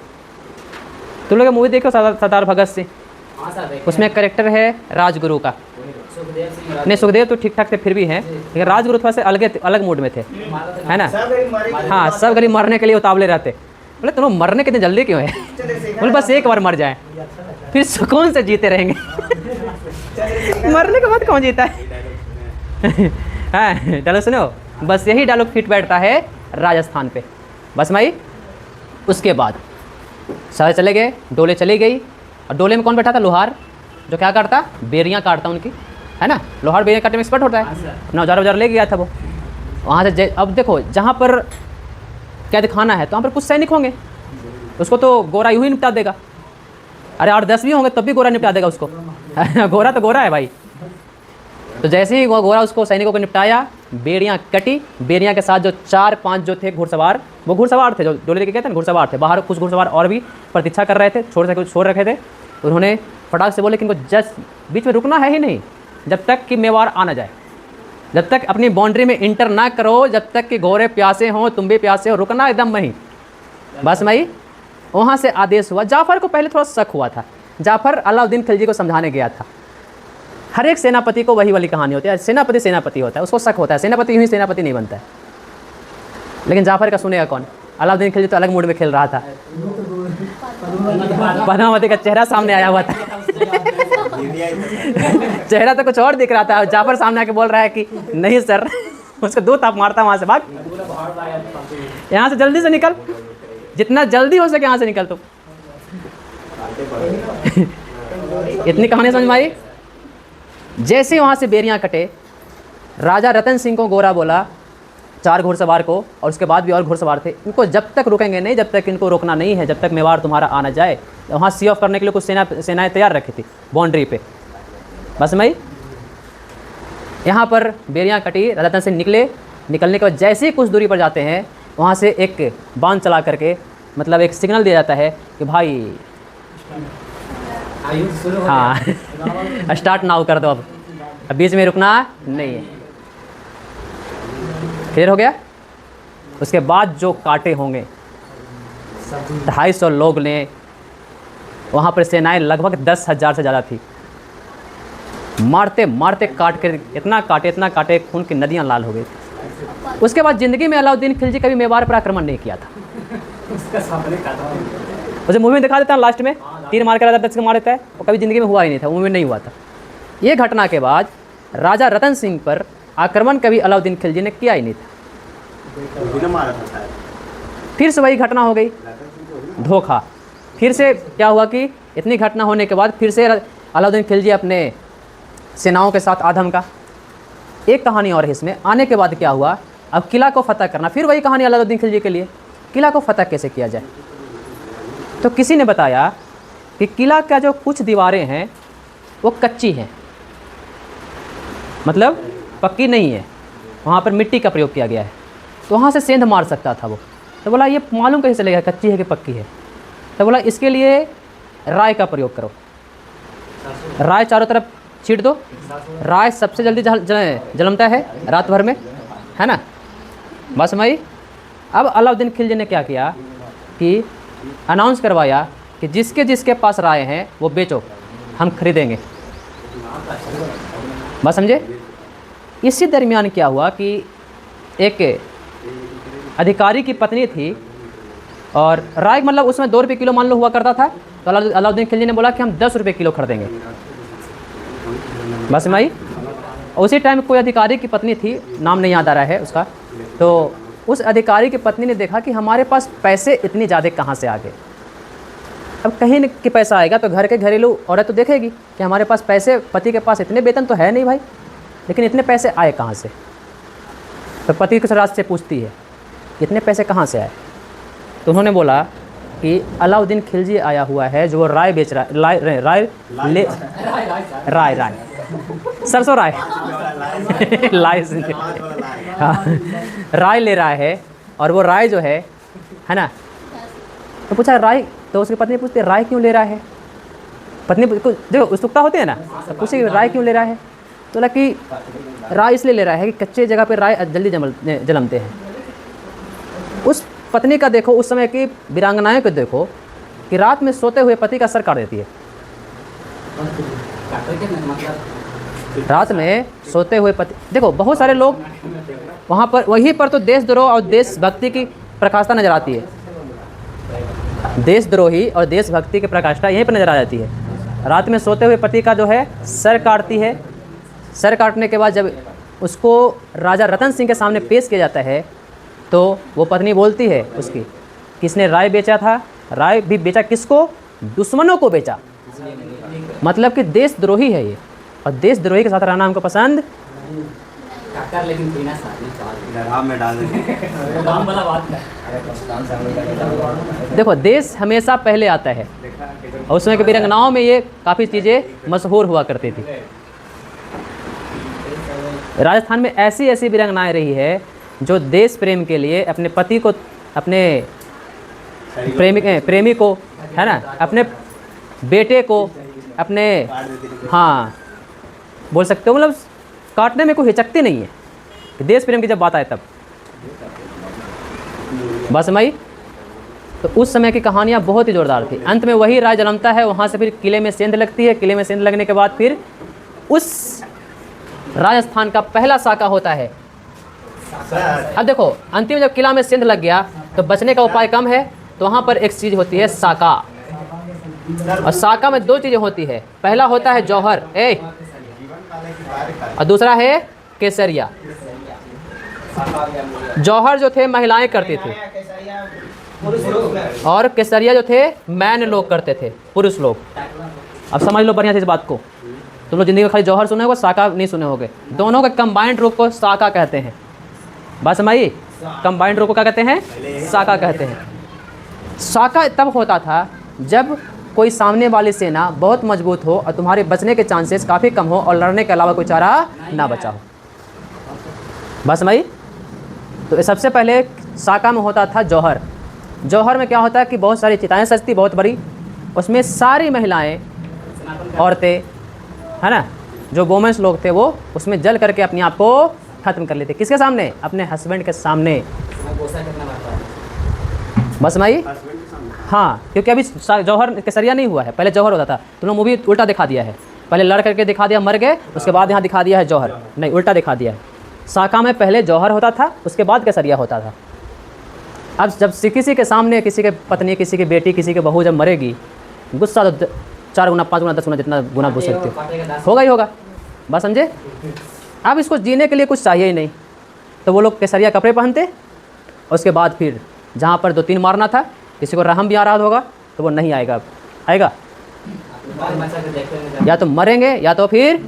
तुम लोग मूवी देखो सरदार भगत सिंह, उसमें एक करेक्टर है राजगुरु का। नहीं, सुखदेव तो ठीक ठाक थे फिर भी हैं, लेकिन राजगुरु थोड़ा से अलग मूड में थे, है ना। हाँ, सब गरीब मरने के लिए उतावले रहते। बोले तुम लोग मरने कितने जल्दी क्यों है? बोले बस एक बार मर जाए, फिर सुकून से जीते रहेंगे मरने के बाद कौन जीता है हाँ, चलो सुनो, बस यही डायलॉग फिट बैठता है राजस्थान पे। बस भाई, उसके बाद सारे चले गए, डोले चली गई, और डोले में कौन बैठा था? लोहार, जो क्या काटता? बेरियाँ काटता उनकी, है ना। लोहार बेरियाँ काटने में एक्सपर्ट होता है, अपना औजार ले गया था वो वहाँ से। अब देखो, जहाँ पर क्या दिखाना है तो वहाँ पर कुछ सैनिक होंगे, उसको तो गोरा यूँ ही निपटा देगा। अरे 8-10 भी होंगे तब भी गोरा निपटा देगा उसको गोरा तो गोरा है भाई। तो जैसे ही वो गोरा उसको सैनिकों को निपटाया, बेड़ियाँ कटी, बेड़ियाँ के साथ जो 4-5 जो थे घुड़सवार, वो घुड़सवार थे जो डोले लेके गए थे ना, घुड़सवार थे। बाहर कुछ घुड़सवार और भी प्रतीक्षा कर रहे थे, छोड़ रखे थे। उन्होंने फटाक से बोले कि इनको जस्ट बीच में रुकना है ही नहीं जब तक कि मेवाड़ आ ना जाए, जब तक अपनी बाउंड्री में इंटर ना करो, जब तक कि घोड़े प्यासे हों, तुम भी प्यासे हो, रुकना एकदम वहीं। बस भाई, वहाँ से आदेश हुआ। जाफ़र को पहले थोड़ा शक हुआ था, जाफ़र अलाउद्दीन खिलजी को समझाने गया था। हर एक सेनापति को वही वाली कहानी होती है, सेनापति होता है, उसको शक होता है, सेनापति यूँ ही सेनापति नहीं बनता है। लेकिन जाफ़र का सुनेगा कौन? अलाउद्दीन खिलजी तो अलग मूड में खेल रहा था, पद्मावती का चेहरा सामने आया हुआ था चेहरा तो कुछ और दिख रहा था। जाफ़र सामने आके बोल रहा है कि नहीं सर उसको 2 ताप मारता, वहाँ से भाग, यहाँ से जल्दी से निकल, जितना जल्दी हो सके यहाँ से निकल। तो इतनी कहानी समझ में आई। जैसे वहाँ से बेरियाँ कटे, राजा रतन सिंह को गोरा बोला 4 घुड़सवार को, और उसके बाद भी और घुड़सवार थे, इनको जब तक रुकेंगे नहीं, जब तक इनको रोकना नहीं है, जब तक मेवाड़ तुम्हारा आना जाए। वहाँ सी ऑफ करने के लिए कुछ सेनाएं तैयार रखी थी बाउंड्री पे। बस भाई, यहाँ पर बेरियाँ कटी, राजा रतन सिंह निकलने के बाद जैसे ही कुछ दूरी पर जाते हैं, वहाँ से एक बांध चला करके, मतलब एक सिग्नल दिया जाता है कि भाई हाँ स्टार्ट नाउ कर दो, अब बीच में रुकना नहीं है। क्लियर हो गया। उसके बाद जो काटे होंगे 250 लोग ने, वहाँ पर सेनाएं लगभग 10,000 से ज़्यादा थी, मारते मारते काट कर इतना काटे खून की नदियाँ लाल हो गई। उसके बाद ज़िंदगी में अलाउद्दीन खिलजी कभी मेवाड़ पर आक्रमण नहीं किया था। उसे मूवी में दिखा देता है, लास्ट में तीर मार कर राजा दक्ष को मार देता है, वो कभी ज़िंदगी में हुआ ही नहीं था, मूवी में नहीं हुआ था। ये घटना के बाद राजा रतन सिंह पर आक्रमण कभी अलाउद्दीन खिलजी ने किया ही नहीं था। फिर से वही घटना हो गई, धोखा। फिर से क्या हुआ कि इतनी घटना होने के बाद फिर से अलाउद्दीन खिलजी अपने सेनाओं के साथ आधम का। एक कहानी और है इसमें। आने के बाद क्या हुआ, अब किला को फतह करना, फिर वही कहानी अलाउद्दीन खिलजी के लिए, किला को फतह कैसे किया जाए। तो किसी ने बताया कि किला का जो कुछ दीवारें हैं वो कच्ची हैं, मतलब पक्की नहीं है, वहाँ पर मिट्टी का प्रयोग किया गया है, तो वहाँ से सेंध मार सकता था वो। तो बोला ये मालूम कैसे चलेगा कच्ची है कि पक्की है। तो बोला इसके लिए राय का प्रयोग करो, राय चारों तरफ छीट दो, राय सबसे जल्दी जलमता है रात भर में, है ना। बस भाई, अब अलाउद्दीन खिलजी ने क्या किया कि अनाउंस करवाया कि जिसके जिसके पास राय हैं वो बेचो, हम खरीदेंगे। बस समझे। इसी दरमियान क्या हुआ कि एक अधिकारी की पत्नी थी, और राय मतलब उसमें 2 रुपये किलो मान लो हुआ करता था, तो अलाउद्दीन खिलजी ने बोला कि हम 10 रुपये किलो खरीदेंगे। बस भाई, उसी टाइम कोई अधिकारी की पत्नी थी, नाम नहीं याद आ रहा है उसका, तो उस अधिकारी की पत्नी ने देखा कि हमारे पास पैसे इतनी ज़्यादा कहाँ से आ गए। अब कहीं न कि पैसा आएगा तो घर के घरेलू औरत तो देखेगी कि हमारे पास पैसे, पति के पास इतने वेतन तो है नहीं भाई, लेकिन इतने पैसे आए कहाँ से। तो पति किस रात से पूछती है इतने पैसे कहाँ से आए। तो उन्होंने बोला कि अलाउद्दीन खिलजी आया हुआ है जो राय बेच रहा है, राय सरसों राय लाय हाँ, राय ले रहा है, और वो राय जो है ना। तो पूछा राय, तो उसकी पत्नी पूछती है राय क्यों ले रहा है। पत्नी देखो उत्सुकता होती है ना, तो पूछे राय क्यों ले रहा है। तो बोला कि राय इसलिए ले रहा है कि कच्चे जगह पे राय जल्दी जलमते हैं। उस पत्नी का देखो, उस समय की वीरांगनाएं को देखो कि रात में सोते हुए पति का सर काट देती है। रात में सोते हुए पति, देखो बहुत सारे लोग वहाँ पर, वहीं पर तो देशद्रोह और देशभक्ति की प्रकाष्ठा नजर आती है। देशद्रोही और देशभक्ति की प्रकाष्ठा यहीं पर नजर आ जाती है। रात में सोते हुए पति का जो है सर काटती है। सर काटने के बाद जब उसको राजा रतन सिंह के सामने पेश किया जाता है तो वो पत्नी बोलती है उसकी, किसने राय बेचा था। राय भी बेचा किसको, दुश्मनों को बेचा। मतलब कि देशद्रोही है ये, और देशद्रोही के साथ रहना हमको पसंद। देखो देश हमेशा पहले आता है, और उस समय के वीरांगनाओं में ये काफ़ी चीज़ें मशहूर हुआ करती थी। राजस्थान में ऐसी ऐसी वीरांगनाएं रही है जो देश प्रेम के लिए अपने पति को, अपने प्रेमी को, है ना, अपने बेटे को, अपने, हाँ बोल सकते हो, मतलब काटने में कोई हिचकती नहीं है कि देश प्रेम की जब बात आए तब। बस मई, तो उस समय की कहानियाँ बहुत ही ज़ोरदार थी। अंत में वही राय जन्मता है, वहाँ से फिर किले में सेंध लगती है। किले में सेंध लगने के बाद फिर उस राजस्थान का पहला साका होता है। अब देखो अंतिम जब किला में सेंध लग गया तो बचने का उपाय कम है, तो वहाँ पर एक चीज़ होती है साका। और साका में दो चीज़ें होती है, पहला होता है जौहर और दूसरा है केसरिया। जौहर जो थे महिलाएं करती थी, और केसरिया जो थे मैन लोग करते थे, पुरुष लोग। अब समझ लो बढ़िया से इस बात को, तुम लोग जिंदगी में खाली जौहर सुने होगे, साका नहीं सुने होगे। दोनों के कंबाइंड रूप को साका कहते हैं। बात समझिए, कंबाइंड रूप को क्या कहते हैं, साका कहते हैं। साका तब होता था जब कोई सामने वाली सेना बहुत मजबूत हो और तुम्हारे बचने के चांसेस काफ़ी कम हो, और लड़ने के अलावा कोई चारा ना बचा हो। बस भाई, तो सबसे पहले साका में होता था जौहर। जौहर में क्या होता है कि बहुत सारी चिताएं सजती, बहुत बड़ी, उसमें सारी महिलाएं, औरतें, है ना, जो वोमेंस लोग थे वो उसमें जल करके अपने आप को ख़त्म कर लेते। किसके सामने, अपने हस्बैंड के सामने। बस भाई, हाँ, क्योंकि अभी जौहर केसरिया नहीं हुआ है, पहले जौहर होता था। तुम लोग मूवी उल्टा दिखा दिया है, पहले लड़ करके दिखा दिया मर गए, उसके बाद यहाँ दिखा दिया है जौहर, नहीं उल्टा दिखा दिया है। साका में पहले जौहर होता था, उसके बाद केसरिया होता था। अब जब किसी के सामने किसी के पत्नी, किसी की बेटी, किसी की बहू जब मरेगी, गुस्सा तो 4 गुना 5 गुना 10 गुना जितना गुना बोल सकते हो, होगा ही होगा। बस समझे। अब इसको जीने के लिए कुछ चाहिए ही नहीं, तो वो लोग केसरिया कपड़े पहनते, और उसके बाद फिर जहाँ पर 2-3 मारना था, किसी को रहम भी आ रहा होगा तो वो नहीं आएगा, आएगा या तो मरेंगे या तो फिर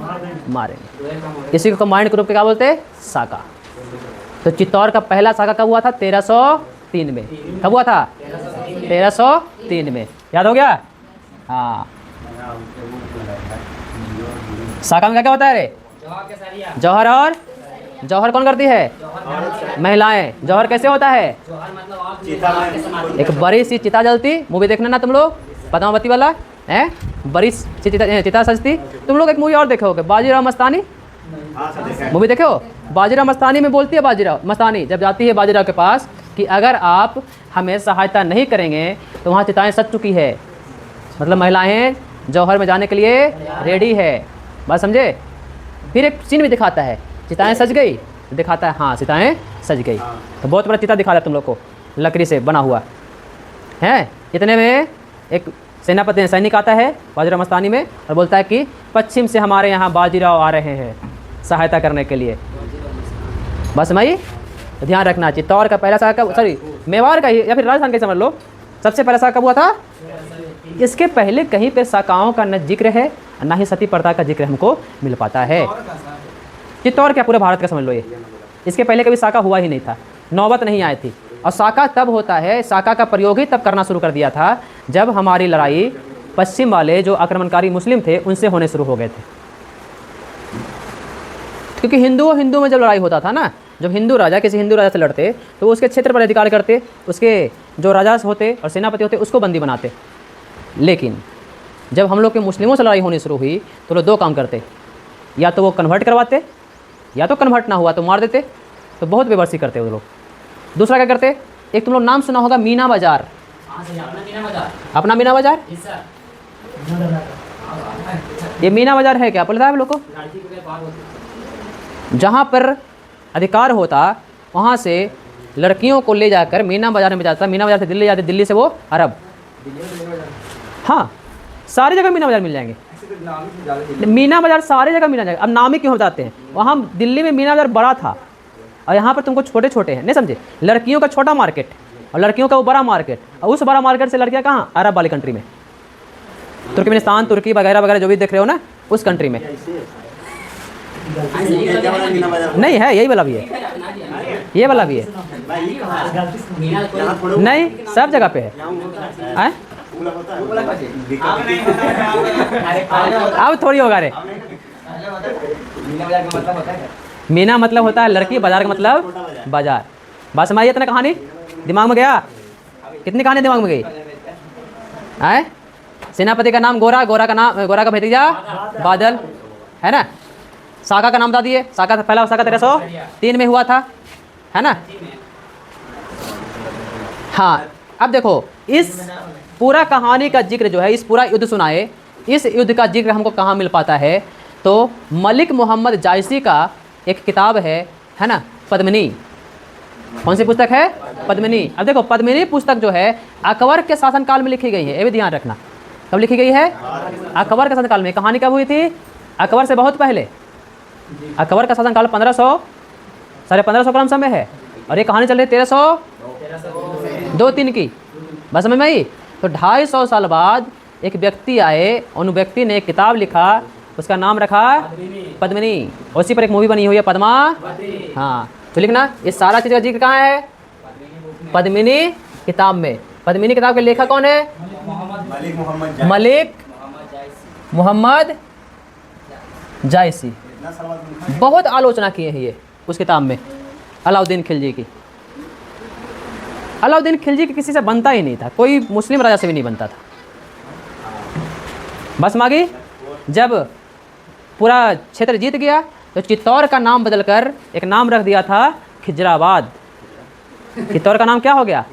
मारेंगे। किसी को कंबाइंड ग्रुप के क्या बोलते हैं, साका। तो चित्तौड़ का पहला साका कब हुआ था, 1303 में। कब हुआ था, 1303 में। याद हो गया, हाँ। साका में क्या क्या होता है रे, जौहर। और जौहर कौन करती है, महिलाएं। जौहर कैसे होता है, एक बड़ी सी चिता जलती, मूवी देखना ना तुम लोग, पद्मावती वाला है, बड़ी सी चिता सजती। तुम लोग एक मूवी और देखे होगे, बाजीराव मस्तानी, मूवी देखे हो। बाजीराव मस्तानी में बोलती है, बाजीराव मस्तानी जब जाती है बाजीराव के पास कि अगर आप हमें सहायता नहीं करेंगे तो वहाँ चिताएं सज चुकी है, मतलब महिलाएं जौहर में जाने के लिए रेडी है। बात समझे। फिर एक सीन भी दिखाता है, चिताएं सज गई, दिखाता है हाँ चिताएं सज गई। तो बहुत बड़ा चिता दिखा रहा है तुम लोग को, लकड़ी से बना हुआ है। इतने में एक सेनापति सैनिक आता है बाजीराव मस्तानी में और बोलता है कि पश्चिम से हमारे यहाँ बाजीराव आ रहे हैं। सहायता करने के लिए। बस भाई ध्यान रखना, चित्तौड़ का पहला शाखा सॉरी मेवाड़ का ही या फिर राजस्थान का समझ लो, सबसे पहला शाखा कब हुआ था? इसके पहले कहीं पे शाखाओं का न जिक्र है ना ही सती प्रथा का जिक्र हमको मिल पाता है। चित्तौड़ क्या पूरे भारत का समझ लो ये, इसके पहले कभी शाखा हुआ ही नहीं था, नौबत नहीं आई थी। और शाखा तब होता है, शाखा का प्रयोग ही तब करना शुरू कर दिया था जब हमारी लड़ाई पश्चिम वाले जो आक्रमणकारी मुस्लिम थे उनसे होने शुरू हो गए थे। क्योंकि हिंदू में जब लड़ाई होता था ना, जब हिंदू राजा किसी हिंदू राजा से लड़ते तो उसके क्षेत्र पर अधिकार करते, उसके जो राजा होते और सेनापति होते उसको बंदी बनाते। लेकिन जब हम लोग के मुस्लिमों से लड़ाई होनी शुरू हुई तो लोग दो काम करते, या तो वो कन्वर्ट करवाते या तो कन्वर्ट ना हुआ तो मार देते। तो बहुत बेबसी करते वो लोग। दूसरा क्या करते, एक तुम लोग नाम सुना होगा मीना बाजार। अपना मीना बाजार, ये मीना बाजार है क्या पता है आप लोग को? जहाँ पर अधिकार होता वहाँ से लड़कियों को ले जाकर मीना बाजार में जाता, मीना बाजार से दिल्ली जाते, दिल्ली से वो अरब। हाँ, सारी जगह मीना बाजार मिल जाएंगे, मीना बाजार सारी जगह मिल जाएगा। अब नामी क्यों हो जाते हैं, वहाँ दिल्ली में मीना बाजार बड़ा था और यहाँ पर तुमको छोटे छोटे हैं, नहीं समझे? लड़कियों का छोटा मार्केट और लड़कियों का वो बड़ा मार्केट, और उस बड़ा मार्केट से लड़कियाँ कहाँ? अरब वाली कंट्री में, तुर्कमेनिस्तान, तुर्की वगैरह वगैरह जो भी देख रहे हो ना, उस कंट्री में। नहीं है, यही वाला भी है, ये वाला भी है, नहीं सब जगह पे है। अब थोड़ी होगा रे, मीना मतलब होता है लड़की, बाजार का मतलब बाजार। बस समझिए इतना, कहानी दिमाग में गया? कितनी कहानी दिमाग में गई? आए, सेनापति का नाम गोरा, गोरा का भतीजा बादल, है ना? शाखा का नाम बता दिए, शाखा पहला शाखा 1303 में हुआ था, है ना? हाँ, अब देखो इस पूरा कहानी का जिक्र जो है, इस पूरा युद्ध सुनाए, इस युद्ध का जिक्र हमको कहाँ मिल पाता है? तो मलिक मोहम्मद जायसी का एक किताब है ना, पद्मिनी। कौन सी पुस्तक है? पद्मिनी। अब देखो पद्मिनी पुस्तक जो है अकबर के शासनकाल में लिखी गई है, ये भी ध्यान रखना। कब लिखी गई है? अकबर के शासनकाल में। कहानी कब हुई थी? अकबर से बहुत पहले। अकबर का शासनकाल 1500 क्रम समय है, और ये कहानी चल रही है 1302-3 की। बस समझ में आई? तो 250 साल बाद एक व्यक्ति आए, उन व्यक्ति ने एक किताब लिखा, उसका नाम रखा पद्मिनी। उसी पर एक मूवी बनी हुई है, पद्मा। हाँ, तो लिखना, ये सारा चीज़ का जिक्र कहाँ है? पद्मिनी किताब में। पद्मिनी किताब के लेखक कौन है? मलिक मोहम्मद जायसी। बहुत आलोचना किए हैं ये उस किताब में अलाउद्दीन खिलजी की। अलाउद्दीन खिलजी की किसी से बनता ही नहीं था, कोई मुस्लिम राजा से भी नहीं बनता था। बस मागी जब पूरा क्षेत्र जीत गया तो चित्तौड़ का नाम बदलकर एक नाम रख दिया था खिजराबाद। चित्तौड़ का नाम क्या हो गया?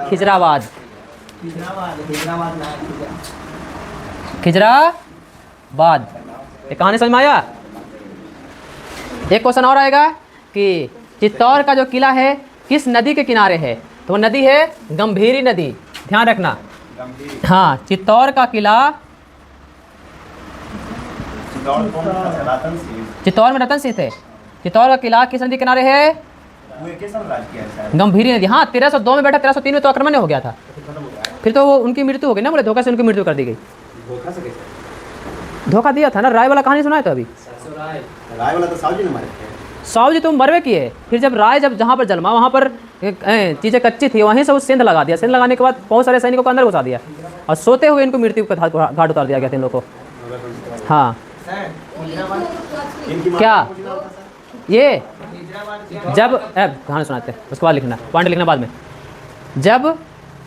खिजराबाद। खिजराबाद। ये कहानी समझ में आया? एक क्वेश्चन और आएगा कि चित्तौड़ का जो किला है किस नदी के किनारे है? तो वो नदी है गंभीरी नदी। ध्यान रखना। हाँ, चित्तौड़ का किला, चित्तौड़ में रतन सिंह थे। चित्तौड़ का किला किस नदी किनारे है? गंभीरी नदी। हाँ, 1302 में बैठा, 1303 में तो आक्रमण हो गया था, फिर तो वो उनकी मृत्यु हो गई ना, बोले धोखा से उनकी मृत्यु कर दी गई। धोखा दिया था ना, राय वाला कहानी सुना है? तो अभी राय वाला तो साहू ने मारे थे। साहू जी तो मरवे किए, फिर जब राय जहाँ पर जन्मा वहाँ पर चीज़ें कच्ची थी, वहीं से वो सेंध लगा दिया। सेंध लगाने के बाद बहुत सारे सैनिकों को अंदर घुसा दिया और सोते हुए इनको मृत्यु का घाट उतार दिया गया था इन लोगों को। हाँ, क्या ये जब कहानी सुनाते हैं, उसके बाद लिखना, पॉइंट लिखना बाद में। जब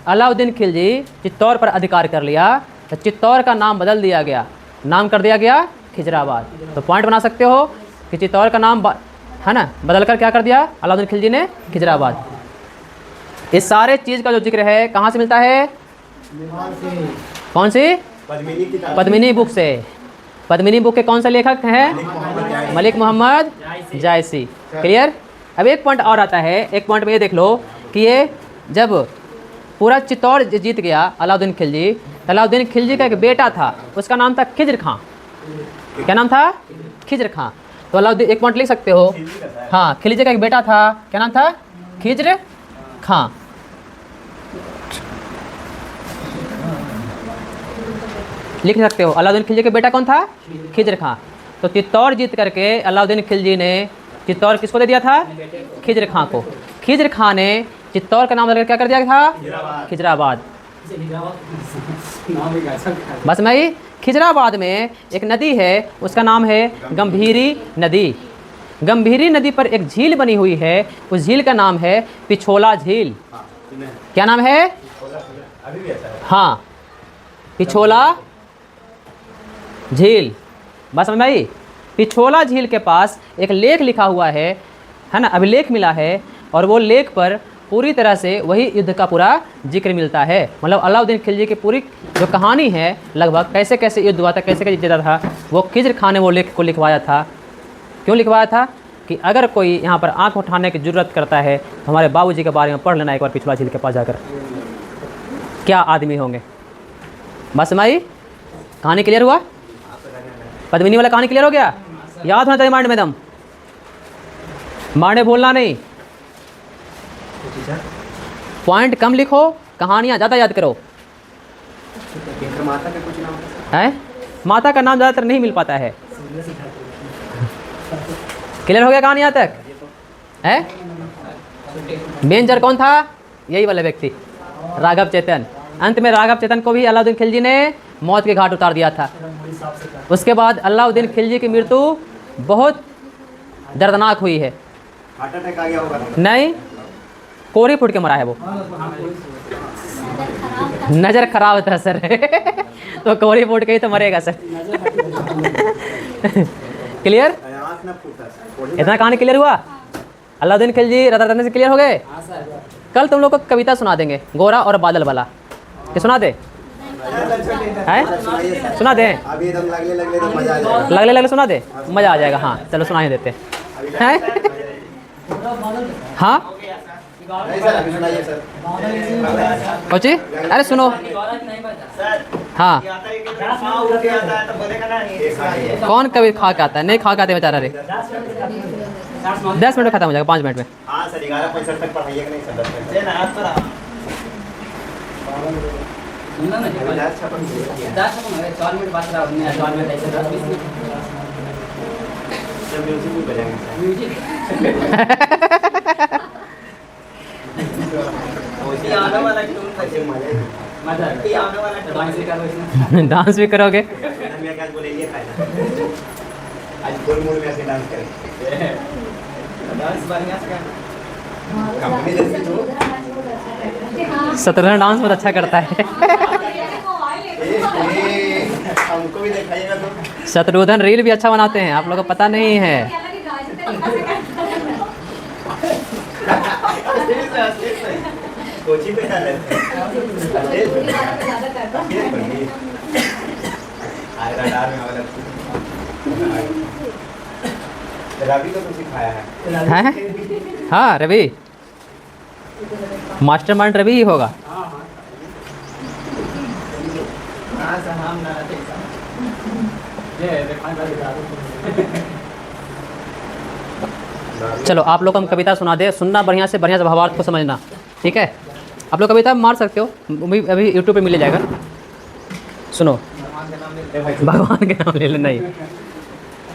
अलाउद्दीन खिलजी चित्तौड़ पर अधिकार कर लिया तो चित्तौड़ का नाम बदल दिया गया, नाम कर दिया गया खिजराबाद। तो पॉइंट बना सकते हो कि चित्तौड़ का नाम है ना बदलकर क्या कर दिया अलाउद्दीन खिलजी ने? खिजराबाद। इस सारे चीज़ का जो जिक्र है कहाँ से मिलता है? कौन सी? पद्मिनी बुक से। पद्मिनी बुक के कौन से लेखक हैं? मलिक मोहम्मद जायसी। क्लियर? अब एक पॉइंट और आता है, एक पॉइंट में ये देख लो कि ये जब पूरा चित्तौड़ जीत गया अलाउद्दीन खिलजी, तो अलाउद्दीन खिलजी का एक बेटा था, उसका नाम था खिज्र खां। क्या नाम था? खिज्र खां। तो अलाउद्दीन एक पॉइंट लिख सकते हो। हाँ, खिलजी का एक बेटा था, क्या नाम था? खिज्र खां। लिख सकते हो अलाउद्दीन खिलजी का बेटा कौन था? खिज्र खां। तो चित्तौड़ जीत करके अलाउद्दीन खिलजी ने चित्तौड़ किसको दे दिया था? खिज्र खां को। खिज्र खां ने चित्तौड़ का नाम लेकर क्या कर दिया था? खिजराबाद। बस मैं ही खिजराबाद में एक नदी है, उसका नाम है गंभीरी नदी। गंभीरी नदी पर एक झील बनी हुई है, उस झील का नाम है पिछोला झील। क्या नाम है? हाँ, पिछोला झील। बस समझ में आई? पिछोला झील के पास एक लेख लिखा हुआ है ना, अभिलेख मिला है, और वो लेख पर पूरी तरह से वही युद्ध का पूरा जिक्र मिलता है। मतलब अलाउद्दीन खिलजी की पूरी जो कहानी है, लगभग कैसे कैसे युद्ध हुआ था, कैसे कैसे जीता था, वो खिज्र खां ने वो लेख को लिखवाया था। क्यों लिखवाया था? कि अगर कोई यहाँ पर आंख उठाने की जरूरत करता है तो हमारे बाबूजी के बारे में पढ़ लेना एक बार पिछला झील के पास जाकर, क्या आदमी होंगे। बस माई कहानी क्लियर हुआ? पद्मिनी वाला कहानी क्लियर हो गया? याद होना चाहिए माइंड में दम, मारने भूलना नहीं। पॉइंट कम लिखो, कहानियाँ ज़्यादा याद करो। माता का कुछ नाम है? माता का नाम ज़्यादातर नहीं मिल पाता है। क्लियर हो गया कहानी यहाँ तक? है? मेंजर कौन था? यही वाला व्यक्ति, राघव चेतन। अंत में राघव चेतन को भी अलाउद्दीन खिलजी ने मौत के घाट उतार दिया था। उसके बाद अलाउद्दीन खिलजी की मृत्यु बहुत दर्दनाक हुई है। हार्ट अटैक आ गया होगा? नहीं, कोहरे फूट के मरा है वो। नज़र खराब था सर। तो कोहरे फूट के ही तो मरेगा सर। क्लियर? आँख ना फूटा सर। इतना कहानी क्लियर हुआ? अलाउद्दीन खिलजी राजा रतन से क्लियर हो गए? कल तुम लोग को कविता सुना देंगे, गोरा और बादल वाला। क्या सुना दे? हैं? सुना दे? अभी एकदम लगले लगले तो मजा आ जाएगा। लगले लगले सुना दे, मज़ा आ जाएगा। हाँ चलो सुना ही देते हैं। हाँ नहीं सर, अभी सुनाइए सर। कोची? अरे सुनो। हाँ, कौन कभी खा के आता है? नहीं खा के आते बेचारा रे। 10 मिनट में खत्म हो जाएगा, 5 मिनट में। हाँ सर, 11:65 तक पढ़ाइएगा नहीं सर? 10 मिनट डांस भी करोगे? आज फुल मूड में ऐसे डांस करेंगे। कंपनी जैसे तो शत्रुघ्न डांस बहुत अच्छा करता है। हमको भी दिखाइएगा तो। शत्रुघ्न रील भी अच्छा बनाते हैं, आप लोगों को पता नहीं है। कोचिंग पे जाना है। रवि को तो सिखाया है। हैं? हाँ रवि, मास्टरमाइंड रवि ही होगा। चलो आप लोग को हम कविता सुना दे, सुनना बढ़िया से भावार्थ को समझना, ठीक है? आप लोग कविता मार सकते हो, अभी यूट्यूब पे मिल जाएगा। सुनो, भगवान के नाम ले लो। नहीं,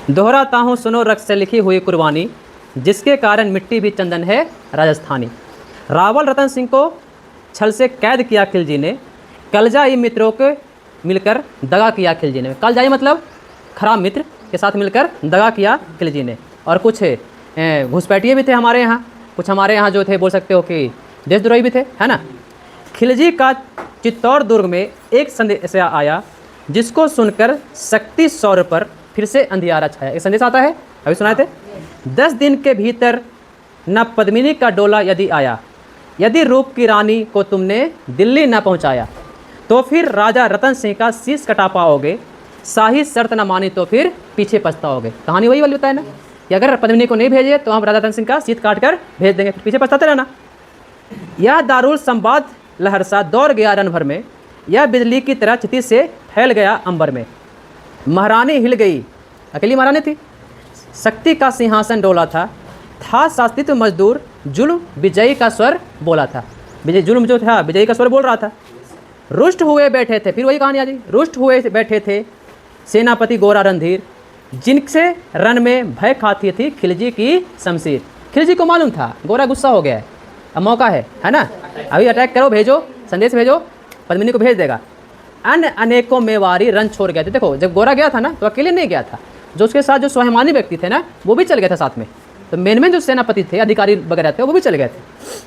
दोहराता हूँ सुनो रक्त से लिखी हुई कुर्बानी, जिसके कारण मिट्टी भी चंदन है राजस्थानी। रावल रतन सिंह को छल से कैद किया खिलजी ने, कलजाई मित्रों के मिलकर दगा किया खिलजी ने। कलजाई मतलब खराब मित्र के साथ मिलकर दगा किया खिलजी ने। और कुछ घुसपैठिए भी थे हमारे यहाँ, कुछ हमारे यहाँ जो थे बोल सकते हो कि देशद्रोही भी थे, है ना। खिलजी का चित्तौड़ दुर्ग में एक संदेश आया, जिसको सुनकर शक्ति सौर पर फिर से अंधियारा छाया। एक संदेश आता है, अभी सुनाए थे। 10 दिन के भीतर न पद्मिनी का डोला यदि आया, यदि रूप की रानी को तुमने दिल्ली न पहुंचाया, तो फिर राजा रतन सिंह का शीश कटा पाओगे, शाही शर्त न मानी तो फिर पीछे पछताओगे। कहानी वही वाली होता है ना, कि अगर पद्मिनी को नहीं भेजे तो हम राजा रतन सिंह का शीश काट कर भेज देंगे, फिर पीछे पछताते रहना। यह दारुल संवाद लहरसा दौड़ गया रन भर में, यह बिजली की तरह क्षितिज से फैल गया अंबर में। महारानी हिल गई, अकेली महारानी थी, शक्ति का सिंहासन डोला था शास्त्रित्व मजदूर जुल्म विजयी का स्वर बोला था। विजय जुल्म जो था विजयी का स्वर बोल रहा था। रुष्ट हुए बैठे थे, फिर वही कहानी आ गई, रुष्ट हुए बैठे थे सेनापति गोरा रणधीर, जिनसे रण में भय खाती थी खिलजी की शमशीर। खिलजी को मालूम था गोरा गुस्सा हो गया है, अब मौका है ना, अभी अटैक करो, भेजो संदेश भेजो, पद्मिनी को भेज देगा। अन्य अनेकों मेवारी रण छोड़ गए थे। देखो जब गोरा गया था ना तो अकेले नहीं गया था, जो उसके साथ जो स्वाभिमानी व्यक्ति थे ना वो भी चल गए थे साथ में। तो मेन जो सेनापति थे, अधिकारी वगैरह थे, वो भी चल गए थे।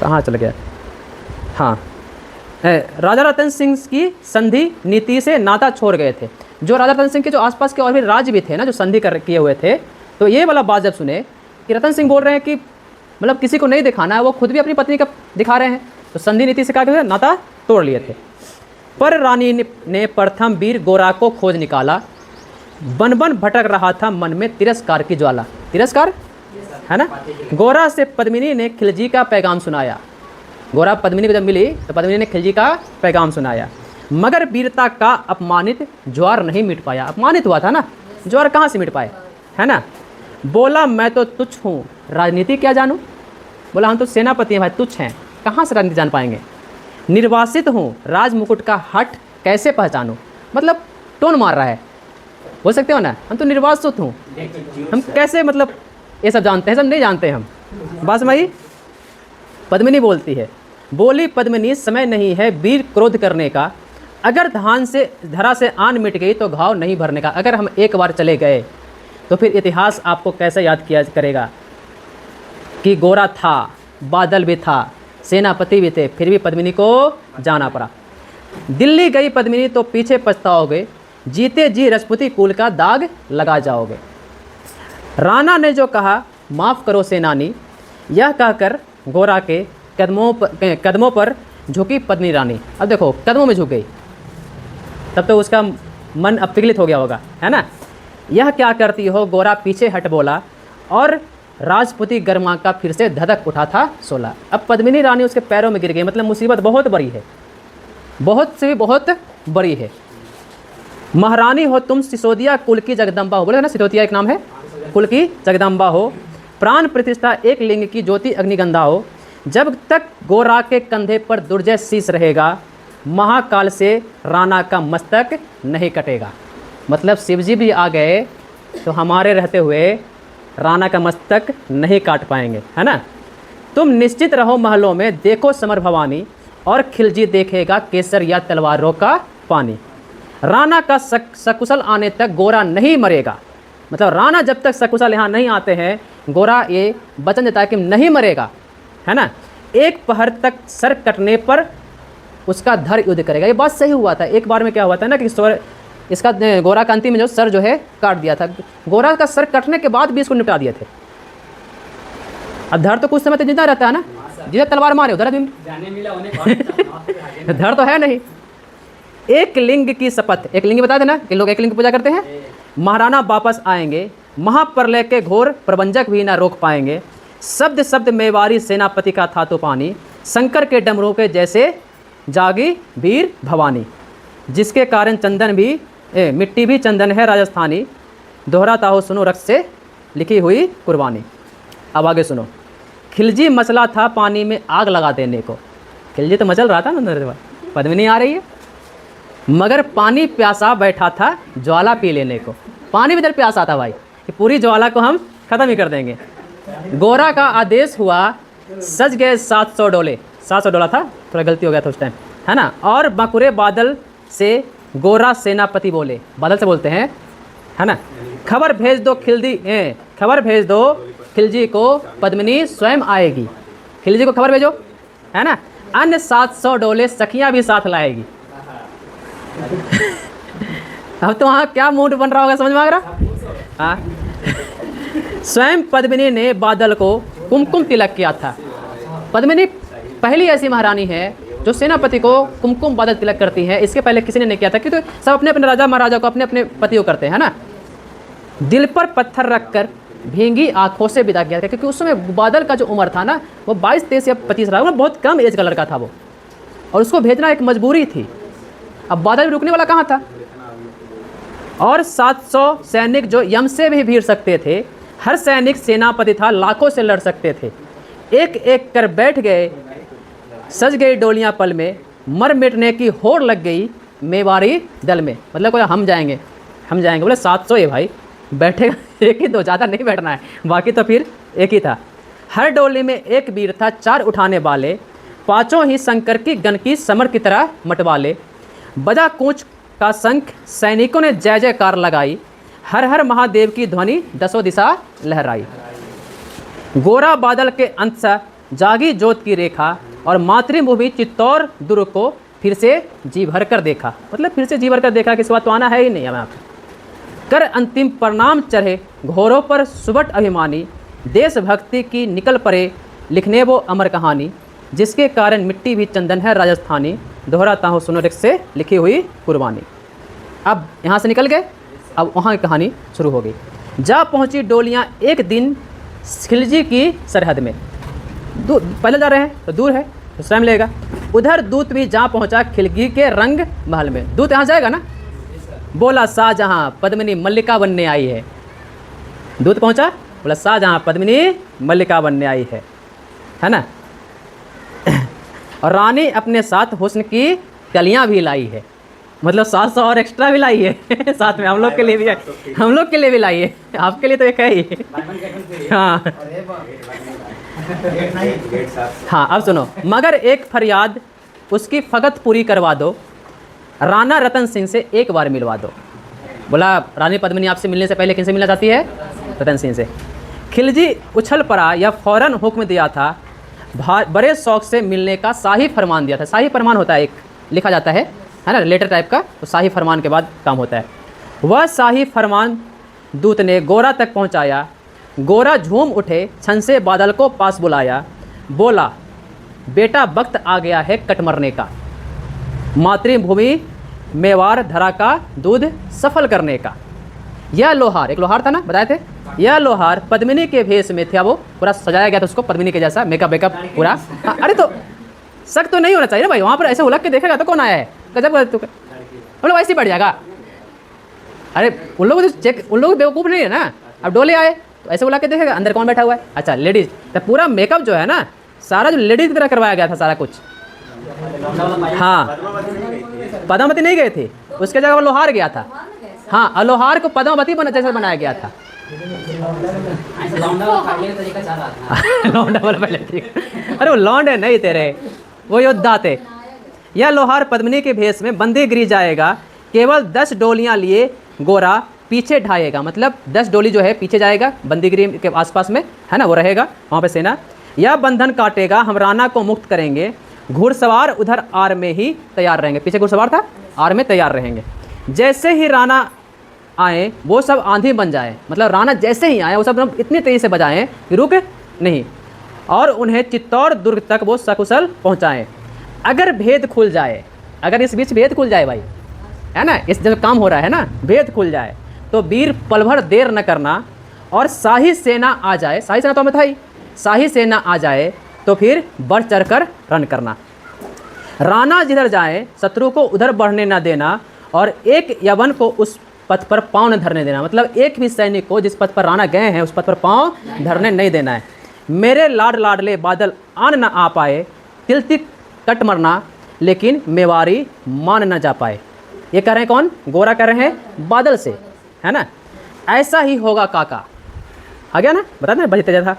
कहाँ चल गया? हाँ, राजा रतन सिंह की संधि नीति से नाता छोड़ गए थे। जो राजा रतन सिंह के जो आसपास के और भी राज्य भी थे ना जो संधि किए हुए थे, तो ये वाला बात जब सुने कि रतन सिंह बोल रहे हैं कि मतलब किसी को नहीं दिखाना है, वो खुद भी अपनी पत्नी का दिखा रहे हैं, तो संधि नीति से क्या कहते हैं, नाता तोड़ लिए थे। पर रानी ने प्रथम वीर गोरा को खोज निकाला, बन बन भटक रहा था मन में तिरस्कार की ज्वाला। तिरस्कार है ना। गोरा से पद्मिनी ने खिलजी का पैगाम सुनाया। गोरा पद्मिनी को जब मिली तो पद्मिनी ने खिलजी का पैगाम सुनाया, मगर वीरता का अपमानित ज्वार नहीं मिट पाया। अपमानित हुआ था ना, ज्वार कहाँ से मिट पाए, है ना। बोला मैं तो तुच्छ हूँ, राजनीति क्या जानूँ। बोला हम तो सेनापति हैं भाई, तुच्छ हैं, कहाँ से राजनीति जान पाएंगे। निर्वासित हूँ, राज मुकुट का हट कैसे पहचानूँ। मतलब टोन मार रहा है, बोल सकते हो ना, हम तो निर्वासित हूँ, हम कैसे मतलब ये सब जानते हैं, सब नहीं जानते हम। बात समझी। पद्मिनी बोलती है, बोली पद्मिनी समय नहीं है वीर क्रोध करने का, अगर धान से धरा से आन मिट गई तो घाव नहीं भरने का। अगर हम एक बार चले गए तो फिर इतिहास आपको कैसे याद किया करेगा कि गोरा था, बादल भी था, सेनापति भी थे, फिर भी पद्मिनी को जाना पड़ा। दिल्ली गई पद्मिनी तो पीछे पछताओगे, जीते जी राजपूती कुल का दाग लगा जाओगे। राणा ने जो कहा माफ़ करो सेनानी, यह कहकर गोरा के कदमों पर झुकी पद्मिनी रानी। अब देखो कदमों में झुक गई, तब तो उसका मन अब पिघलित हो गया होगा, है ना। यह क्या करती हो, गोरा पीछे हट बोला, और राजपूती गर्मा का फिर से धधक उठा था सोला। अब पद्मिनी रानी उसके पैरों में गिर गई। मतलब मुसीबत बहुत बड़ी है, बहुत से भी बहुत बड़ी है। महारानी हो तुम, सिसोदिया कुल की जगदम्बा हो। बोले ना, सिसोदिया एक नाम है, कुल की जगदम्बा हो, प्राण प्रतिष्ठा एक लिंग की ज्योति अग्निगंधा हो। जब तक गोरा के कंधे पर दुर्जय शीश रहेगा, महाकाल से राणा का मस्तक नहीं कटेगा। मतलब शिवजी भी आ गए तो हमारे रहते हुए राणा का मस्तक नहीं काट पाएंगे, है ना। तुम निश्चित रहो महलों में, देखो समर भवानी, और खिलजी देखेगा केसर या तलवारों का पानी। राणा का सकुशल आने तक गोरा नहीं मरेगा। मतलब राणा जब तक सकुशल यहाँ नहीं आते हैं, गोरा ये वचन देता है कि नहीं मरेगा, है ना। एक पहर तक सर कटने पर उसका धर युद्ध करेगा। ये बात सही हुआ था। एक बार में क्या हुआ था ना कि इसका गोरा का अंतिम में जो सर जो है काट दिया था। गोरा का सर कटने के बाद भी इसको निपटा दिए थे। अब धर तो कुछ समय तक जिंदा रहता है ना, जिसे तलवार मारे उधर दिन धर तो है नहीं। एक लिंग की शपथ, एक लिंग बता देना कि लोग एक लिंग की पूजा करते हैं। महाराणा वापस आएंगे, महाप्रलय के घोर प्रबंधक भी ना रोक पाएंगे। शब्द शब्द मेवारी सेनापति का था तो पानी, शंकर के डमरू के जैसे जागी वीर भवानी। जिसके कारण चंदन भी मिट्टी भी चंदन है राजस्थानी, दोहराता हो सुनो रक्त से लिखी हुई कुर्बानी। अब आगे सुनो। खिलजी मचला था पानी में आग लगा देने को। खिलजी तो मचल रहा था ना, पद्मिनी आ रही है, मगर पानी प्यासा बैठा था ज्वाला पी लेने को। पानी भी इधर प्यासा था भाई कि पूरी ज्वाला को हम ख़त्म ही कर देंगे। गोरा का आदेश हुआ, सज गए 700 डोले। 700 डोला था, थोड़ा गलती हो गया था उस टाइम, है ना। और बकुरे बादल से गोरा सेनापति बोले, बादल से बोलते हैं, है ना। खबर भेज दो खबर भेज दो खिलजी को, पद्मिनी स्वयं आएगी। खिलजी को खबर भेजो, है ना। अन्य 700 डोले सखियाँ भी साथ लाएगी। अब तो वहाँ क्या मूड बन रहा होगा, समझ में आ रहा। हाँ, स्वयं पद्मिनी ने बादल को कुमकुम तिलक किया था। पद्मिनी पहली ऐसी महारानी है जो सेनापति को कुमकुम बादल तिलक करती है। इसके पहले किसी ने नहीं किया था, क्योंकि सब अपने अपने राजा महाराजा को अपने अपने पति को करते हैं ना। दिल पर पत्थर रखकर भींगी आंखों से विदा किया था, क्योंकि उस समय बादल का जो उम्र था ना वो 22-23 या 25 रहा, बहुत कम एज का लड़का था वो, और उसको भेजना एक मजबूरी थी। अब बादल रुकने वाला कहाँ था, और 700 सैनिक जो यम से भी भीड़ सकते थे। हर सैनिक सेनापति था, लाखों से लड़ सकते थे। एक एक कर बैठ गए, सज गई डोलियां पल में, मर मिटने की होड़ लग गई मेवाड़ी दल में। मतलब कोई हम जाएंगे बोले 700 है भाई, बैठेगा एक ही, दो, ज़्यादा नहीं बैठना है, बाकी तो फिर एक ही था। हर डोली में एक वीर था, 4 उठाने वाले, पाँचों ही शंकर की गण की समर की तरह मटवाले। बजा कूच का शंख, सैनिकों ने जय जयकार लगाई, हर हर महादेव की ध्वनि दसों दिशा लहराई। गोरा बादल के अंत सा जागी ज्योत की रेखा, और मातृभूमि चित्तौर दुर्ग को फिर से जी भर कर देखा। मतलब फिर से जी भर कर देखा कि इस बात तो आना है ही नहीं यहाँ पे। कर अंतिम प्रणाम चढ़े घोरों पर सुबट अभिमानी, देशभक्ति की निकल पड़े लिखने वो अमर कहानी, जिसके कारण मिट्टी भी चंदन है राजस्थानी, दोहराता हूँ सुनो रिक्स से लिखी हुई कुर्बानी। अब यहाँ से निकल गए, अब वहाँ की कहानी शुरू हो गई। जा पहुँची डोलियाँ एक दिन खिलजी की सरहद में। पहले जा रहे हैं तो दूर है तो टाइम लगेगा। उधर दूत भी जा पहुँचा खिलजी के रंग महल में। दूत यहाँ जाएगा ना, बोला शाहजहाँ पद्मिनी मल्लिका बनने आई है। दूत पहुँचा, बोला शाहजहाँ पद्मिनी मल्लिका बनने आई है ना। और रानी अपने साथ हुस्न की कलियाँ भी लाई है। मतलब 700 और एक्स्ट्रा भी लाई है साथ में, हम लोग के लिए भी है, हम लोग के लिए भी लाई है, आपके लिए तो एक है ही। हाँ हाँ, अब सुनो। मगर एक फरियाद उसकी फकत पूरी करवा दो, राणा रतन सिंह से एक बार मिलवा दो। बोला रानी पद्मिनी आपसे मिलने से पहले किनसे मिलना चाहती है? रतन सिंह से। खिलजी उछल पड़ा या फौरन हुक्म दिया था, बड़े शौक से मिलने का शाही फरमान दिया था। शाही फरमान होता है, एक लिखा जाता है ना, लेटर टाइप का, तो शाही फरमान के बाद काम होता है। वह शाही फरमान दूत ने गोरा तक पहुंचाया। गोरा झूम उठे, छन से बादल को पास बुलाया, बोला बेटा वक्त आ गया है कट मरने का, मातृभूमि मेवाड़ धरा का दूध सफल करने का। यह लोहार, एक लोहार था ना, बताए थे, यह लोहार पद्मिनी के भेष में था। वो पूरा सजाया गया था उसको पद्मिनी के जैसा, मेकअप वेकअप पूरा। हाँ, अरे तो शक तो नहीं होना चाहिए ना भाई, वहाँ पर ऐसे उलग के देखेगा तो कौन आया है, गजब गजब। हम लोग ऐसे ही बढ़ जाएगा। अरे उन लोग तो चेक, उन लोग बेवकूफ़ नहीं है ना। अब डोले आए तो ऐसे बुला के देखेगा अंदर कौन बैठा हुआ है। अच्छा लेडीज़, तो पूरा मेकअप जो है ना, सारा जो लेडीज़ की तरह करवाया गया था सारा कुछ। हाँ, पद्मावती नहीं गए थे, उसके जगह वो लोहार गया था। हाँ, और लोहार को पद्मावती जैसा बनाया गया था। लौंडा वाला पहले ठीक। अरे वो लौंडे नहीं तेरे, वो योद्धा थे। यह लोहार पद्मिनी के भेष में बंदी गिरी जाएगा, केवल 10 डोलियां लिए गोरा पीछे ढाएगा। मतलब 10 डोली जो है पीछे जाएगा, बंदीगिरी के आसपास में है ना, वो रहेगा वहाँ पे सेना। यह बंधन काटेगा, हम राणा को मुक्त करेंगे, घुड़सवार उधर आर में ही तैयार रहेंगे। पीछे घुड़सवार था, आर में तैयार रहेंगे। जैसे ही राणा आए वो सब आंधी बन जाए। मतलब राणा जैसे ही आए वो सब इतनी तेज़ी से बजाएं कि रुक नहीं, और उन्हें चित्तौड़ दुर्ग तक वो सकुशल पहुँचाएँ। अगर भेद खुल जाए, अगर इस बीच भेद खुल जाए भाई, है ना, इस जब काम हो रहा है ना, भेद खुल जाए तो वीर पल भर देर न करना, और शाही सेना आ जाए, शाही सेना तो हमें था ही, शाही सेना आ जाए तो फिर बढ़ चढ़कर रण करना। राणा जिधर जाए शत्रु को उधर बढ़ने न देना, और एक यवन को उस पथ पर पाँव न धरने देना। मतलब एक भी सैनिक को जिस पथ पर राणा गए हैं उस पथ पर पाँव धरने नहीं देना है। मेरे लाड लाडले बादल आन न आ पाए, तिल तिल कट मरना, लेकिन मेवाड़ी मान न जा पाए। ये कह रहे हैं कौन? गोरा कह रहे हैं बादल से, है ना। ऐसा ही होगा काका, आ गया ना, बता दें बड़ी तेजा था।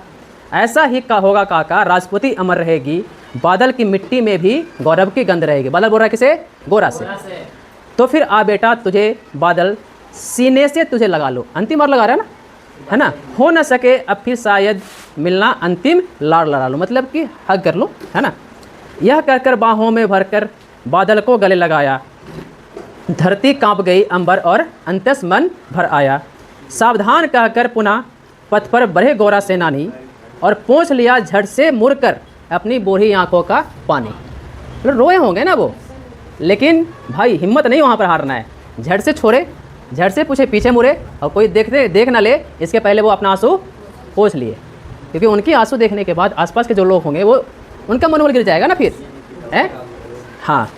ऐसा ही का होगा काका, राजपूती अमर रहेगी, बादल की मिट्टी में भी गौरव की गंध रहेगी। बादल बोल रहा है किसे? गोरा से। तो फिर आ बेटा तुझे बादल सीने से तुझे लगा लो, अंतिम बार लगा रहा है ना, है ना। हो न सके अब फिर शायद मिलना, अंतिम लाड़ लड़ा लो, मतलब कि हक कर लो, है ना। यह कहकर बाहों में भरकर बादल को गले लगाया, धरती कांप गई अंबर और अंतस मन भर आया। सावधान कहकर पुनः पथ पर बढ़े गोरा सेनानी, और पोंछ लिया झट से मुड़कर अपनी बूढ़ी आंखों का पानी। तो रोए होंगे ना वो, लेकिन भाई हिम्मत नहीं वहाँ पर हारना है। झट से छोड़े, झट से पूछे, पीछे मुड़े, और कोई देख ना ले इसके पहले वो अपना आंसू पोंछ लिए, क्योंकि उनके आंसू देखने के बाद आसपास के जो लोग होंगे वो उनका मनोबल गिर जाएगा ना फिर, है। हाँ,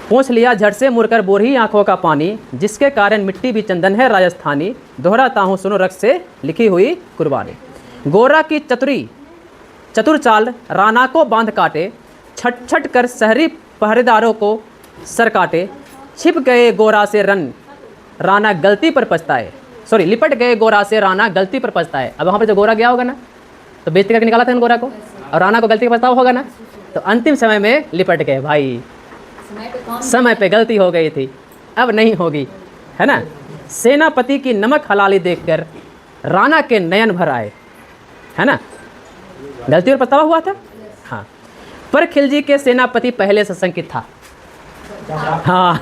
पूछ लिया झट से मुड़कर बोरही आंखों का पानी, जिसके कारण मिट्टी भी चंदन है राजस्थानी, दोहराता हूँ सुनो रक्त से लिखी हुई कुर्बानी। गोरा की चतुर चाल राणा को बांध काटे, छट छट कर शहरी पहरेदारों को सर काटे, छिप गए गोरा से राणा गलती पर पछताए, लिपट गए गोरा से राणा गलती पर पछताए। अब वहाँ पर जो गोरा गया होगा ना, तो बेइज्जती करके निकाला था इन गोरा को, और राणा को गलती का पछतावा होगा ना, तो अंतिम समय में लिपट गए भाई, समय पे गलती हो गई थी, अब नहीं होगी, है ना। सेनापति की नमक हलाली देखकर राणा के नयन भर आए, है ना, गलती और पछतावा हुआ था। हाँ, पर खिलजी के सेनापति पहले से शंकित था। हाँ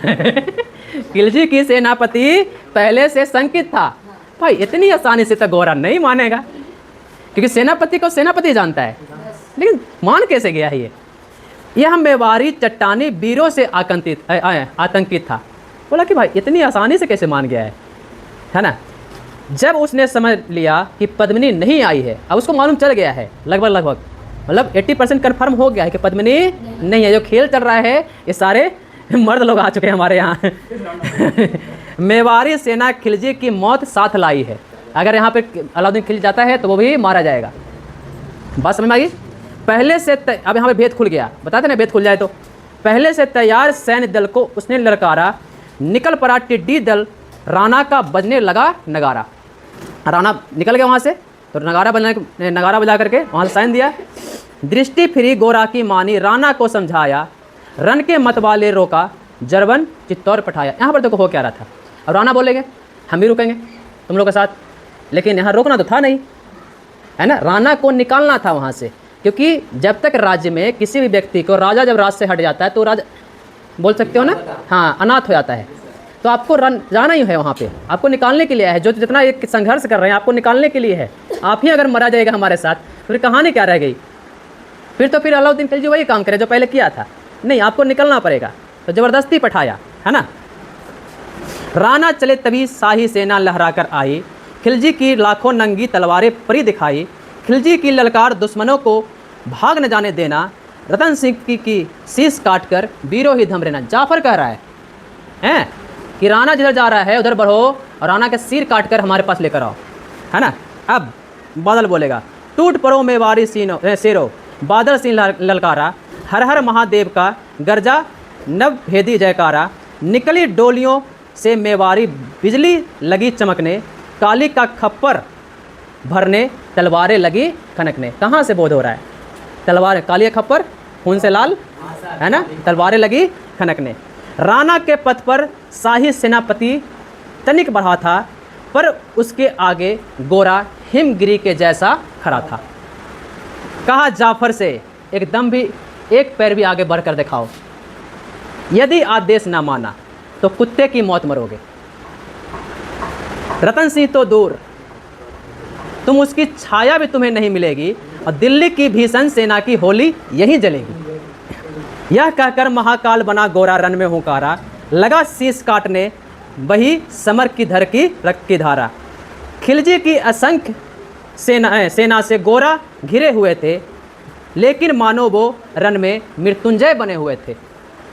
खिलजी की सेनापति पहले से शंकित था। भाई इतनी आसानी से तो गोरा नहीं मानेगा, क्योंकि सेनापति को सेनापति जानता है, लेकिन मान कैसे गया है ये? यह मेवारी चट्टानी वीरों से आतंकित था। बोला कि भाई इतनी आसानी से कैसे मान गया है ना। जब उसने समझ लिया कि पद्मिनी नहीं आई है, अब उसको मालूम चल गया है लगभग मतलब 80% कन्फर्म हो गया है कि पद्मिनी नहीं है। जो खेल चल रहा है ये सारे मर्द लोग आ चुके हैं हमारे यहाँ मेवारी सेना खिलजी की मौत साथ लाई है। अगर यहाँ पे अलाउद्दीन खिलजी जाता है तो वो भी मारा जाएगा। बात समझ में आ गई? पहले से अब यहाँ पे भेद खुल गया, बताते ना भेद खुल जाए तो। पहले से तैयार सैन्य दल को उसने ललकारा, निकल पड़ा टिड्डी दल, राणा का बजने लगा नगारा। राणा निकल गया वहाँ से तो नगारा बजा करके वहाँ से साइन दिया। दृष्टि फिरी गोरा की मानी, राणा को समझाया, रन के मत वाले रोका, जरबन चित्तौड़ पठाया। यहाँ पर देखो हो क्या रहा था। अब राणा बोलेंगे हम भी रुकेंगे तुम लोग के साथ, लेकिन यहाँ रोकना तो था नहीं, है ना। राणा को निकालना था वहाँ से, क्योंकि जब तक राज्य में किसी भी व्यक्ति को, राजा जब राज से हट जाता है तो राजा बोल सकते हो ना, हाँ, अनाथ हो जाता है। तो आपको जाना ही है वहाँ पे, आपको निकालने के लिए है। जो जितना एक संघर्ष कर रहे हैं आपको निकालने के लिए है। आप ही अगर मरा जाएगा हमारे साथ तो फिर कहानी क्या रह गई? फिर अलाउद्दीन खिलजी वही काम करे जो पहले किया था। नहीं, आपको निकलना पड़ेगा, तो ज़बरदस्ती पठाया, है ना। राणा चले तभी शाही सेना लहरा कर आई, खिलजी की लाखों नंगी तलवारें परी दिखाई। खिलजी की ललकार दुश्मनों को भाग न जाने देना, रतन सिंह की शीश काट कर वीरों ही धम रहना। जाफर कह रहा है कि राणा जिधर जा रहा है उधर बढ़ो और राणा का सिर काट कर हमारे पास लेकर आओ, है ना। अब बादल बोलेगा, टूट पड़ो मेवारी शेरो, बादल सिंह ललकारा, हर हर महादेव का गर्जा नव भेदी जयकारा। निकली डोलियों से मेवारी बिजली लगी चमकने, काली का खप्पर भरने, तलवारें लगी खनकने। कहाँ से बोध हो रहा है? तलवार, काली खप्पर खून से लाल, है ना, तलवारें लगी खनकने। राणा के पथ पर शाही सेनापति तनिक बढ़ा था, पर उसके आगे गोरा हिमगिरी के जैसा खड़ा था। कहा जाफर से, एकदम भी एक पैर भी आगे बढ़कर दिखाओ, यदि आदेश ना माना तो कुत्ते की मौत मरोगे। रतन सिंह तो दूर, तुम उसकी छाया भी तुम्हें नहीं मिलेगी, और दिल्ली की भीषण सेना की होली यहीं जलेगी। यह कहकर महाकाल बना गोरा रन में हुंकारा, लगा शीश काटने वही समर की धर की रक्त की धारा। खिलजी की असंख्य सेना से गोरा घिरे हुए थे, लेकिन मानो वो रन में मृत्युंजय बने हुए थे।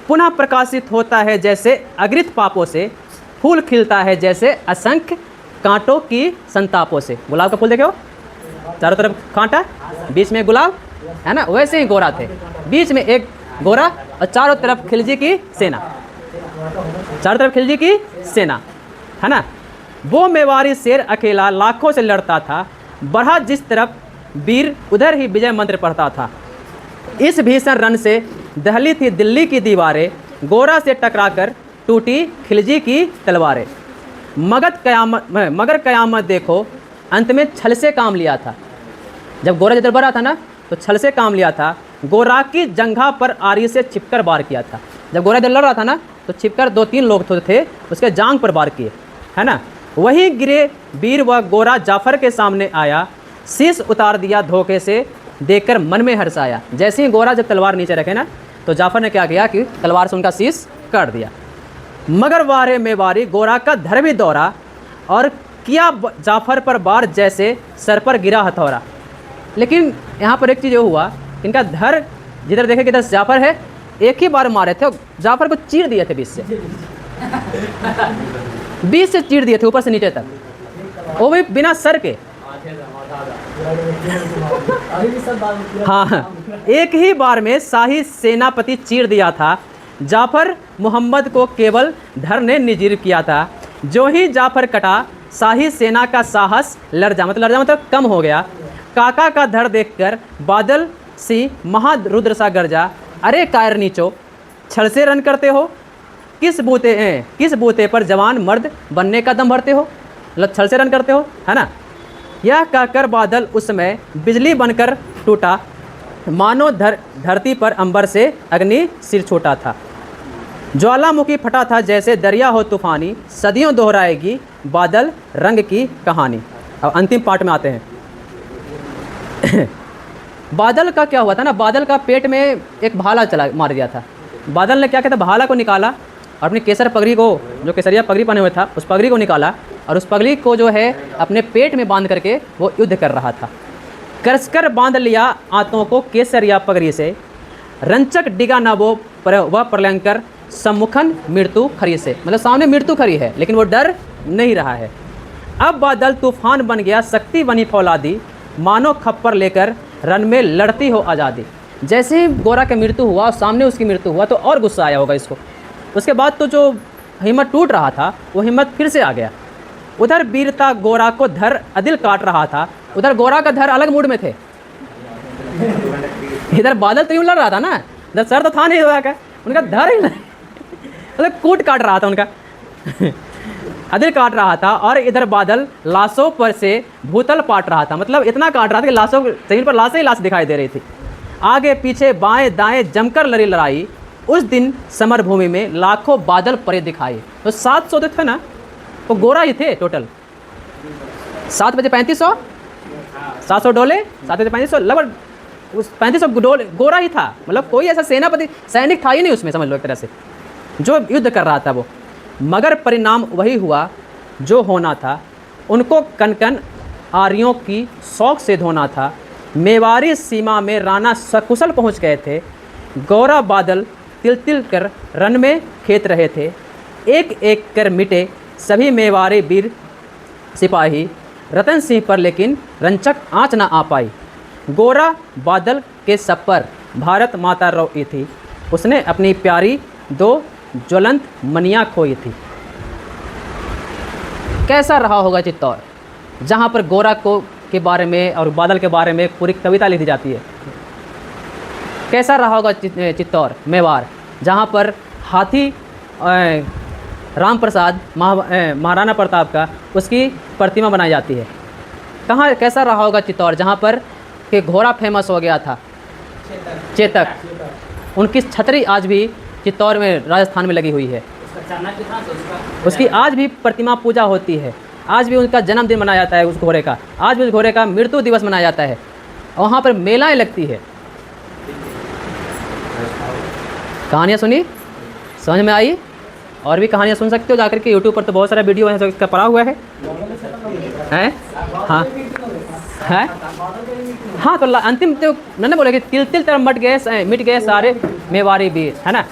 पुनः प्रकाशित होता है जैसे अगृत पापों से, फूल खिलता है जैसे असंख्य कांटों की संतापों से। गुलाब का फूल देखे हो, चारों तरफ कांटा, बीच में गुलाब, है ना। वैसे ही गोरा थे, बीच में एक गोरा और चारों तरफ खिलजी की सेना, चारों तरफ खिलजी की सेना, है ना। वो मेवारी शेर अकेला लाखों से लड़ता था, बढ़ा जिस तरफ वीर उधर ही विजय मंत्र पढ़ता था। इस भीषण रण से दहली थी दिल्ली की दीवारें, गोरा से टकराकर टूटी खिलजी की तलवारें। मगर कयामत देखो, अंत में छल से काम लिया था। जब गोरा जिधर बढ़ा था ना तो छल से काम लिया था। गोरा की जंघा पर आरी से छिपकर वार किया था। जब गोरा इधर लड़ रहा था ना तो छिपकर 2-3 लोग थे उसके जांग पर वार किए, है ना। वही गिरे वीर व गोरा जाफर के सामने आया, शीश उतार दिया धोखे से, देखकर मन में हर्ष आया। जैसे ही गोरा जब तलवार नीचे रखे ना तो जाफर ने क्या किया कि तलवार से उनका शीश काट दिया। मगर वारे मेवारी गोरा का धर भी दौड़ा, और किया जाफर पर बार जैसे सर पर गिरा हथौड़ा। लेकिन यहाँ पर एक चीज़ ये हुआ, इनका धर जिधर देखे कि इधर जाफर है, एक ही बार मारे थे और जाफर को चीर दिए थे 20 से चीर दिए थे ऊपर से नीचे तक, वो भी बिना सर के। हाँ, एक ही बार में शाही सेनापति चीर दिया था। जाफर मोहम्मद को केवल धर ने निर्जीव किया था। जो ही जाफर कटा, शाही सेना का साहस लड़ जा मतलब कम हो गया। काका का धर देखकर बादल सी महारुद्र सा गरजा, अरे कायर नीचो, छल से रन करते हो, किस बूते पर जवान मर्द बनने का दम भरते हो, मतलब छल से रन करते हो, है ना। यह कहकर बादल उस समय बिजली बनकर टूटा, मानो धरती पर अंबर से अग्नि सिर छोटा था। ज्वालामुखी फटा था जैसे दरिया हो तूफानी, सदियों दोहराएगी बादल रंग की कहानी। अब अंतिम पार्ट में आते हैं। बादल का क्या हुआ था ना, बादल का पेट में एक भाला चला मार दिया था। बादल ने क्या किया था, भाला को निकाला और अपनी केसर पगड़ी को, जो केसरिया पगड़ी पहने हुए था, उस पगड़ी को निकाला और उस पगड़ी को जो है अपने पेट में बांध करके वो युद्ध कर रहा था। कसकर बांध लिया आंतों को केसरिया पगड़ी से, रंचक डिगा ना वह प्रलयंकर सम्मुखन मृत्यु खरी से, मतलब सामने मृत्यु खरी है लेकिन वो डर नहीं रहा है। अब बादल तूफान बन गया, शक्ति बनी फौलादी, मानो खप्पर लेकर रन में लड़ती हो आज़ादी। जैसे ही गोरा का मृत्यु हुआ, सामने उसकी मृत्यु हुआ, तो और गुस्सा आया होगा इसको। उसके बाद तो जो हिम्मत टूट रहा था वो हिम्मत फिर से आ गया। उधर वीरता गोरा को धर अदिल काट रहा था, उधर गोरा का धर अलग मूड में थे। इधर बादल तो यूँ लड़ रहा था ना, इधर सर तो था नहीं गोरा का, उनका धर ही मतलब कूट काट रहा था उनका अदिल काट रहा था। और इधर बादल लाशों पर से भूतल पाट रहा था, मतलब इतना काट रहा था कि लाशों जमीन पर लाशें ही लाश दिखाई दे रही थी। आगे पीछे बाएं दाएं जमकर लड़ी लड़ाई, उस दिन समर भूमि में लाखों बादल परे दिखाई। तो 700 तो थे ना, वो गोरा ही थे टोटल। 7 बजे 3500, 700 डोले, 7 बजे 3500, लगभग उस 3500 डोले गोरा ही था। मतलब कोई ऐसा सेनापति सैनिक था ही नहीं उसमें, समझ लो एक तरह से, जो युद्ध कर रहा था वो। मगर परिणाम वही हुआ जो होना था, उनको कनकन आर्यों की शौक से धोना था। मेवाड़ी सीमा में राणा सकुशल पहुंच गए थे, गौरा बादल तिल तिल कर रन में खेत रहे थे। एक एक कर मिटे सभी मेवाड़ी वीर सिपाही, रतन सिंह पर लेकिन रंचक आँच ना आ पाई। गोरा बादल के सब पर भारत माता रोई थी, उसने अपनी प्यारी 2 ज्वलंत मनिया खोई थी। कैसा रहा होगा चित्तौड़, जहाँ पर गोरा को के बारे में और बादल के बारे में पूरी कविता लिखी जाती है। कैसा रहा होगा चित्तौड़ मेवाड़, जहाँ पर हाथी राम प्रसाद महाराणा प्रताप का उसकी प्रतिमा बनाई जाती है। कहाँ कैसा रहा होगा चित्तौड़, जहाँ पर के घोड़ा फेमस हो गया था, चेतक, उनकी छतरी आज भी चित्तौड़ में राजस्थान में लगी हुई है। उसकी आज भी प्रतिमा पूजा होती है, आज भी उनका जन्मदिन मनाया जाता है उस घोड़े का, आज भी उस घोड़े का मृत्यु दिवस मनाया जाता है। वहाँ पर मेलाएं लगती है। कहानियाँ सुनी, समझ में आई? और भी कहानियाँ सुन सकते हो जाकर के, यूट्यूब पर तो बहुत सारा वीडियो है, इसका पड़ा हुआ है। हाँ है हाँ। तो अंतिम तो मैंने बोला कि तिल तिल तरह मिट गए सारे मेवाड़ी वीर, है ना।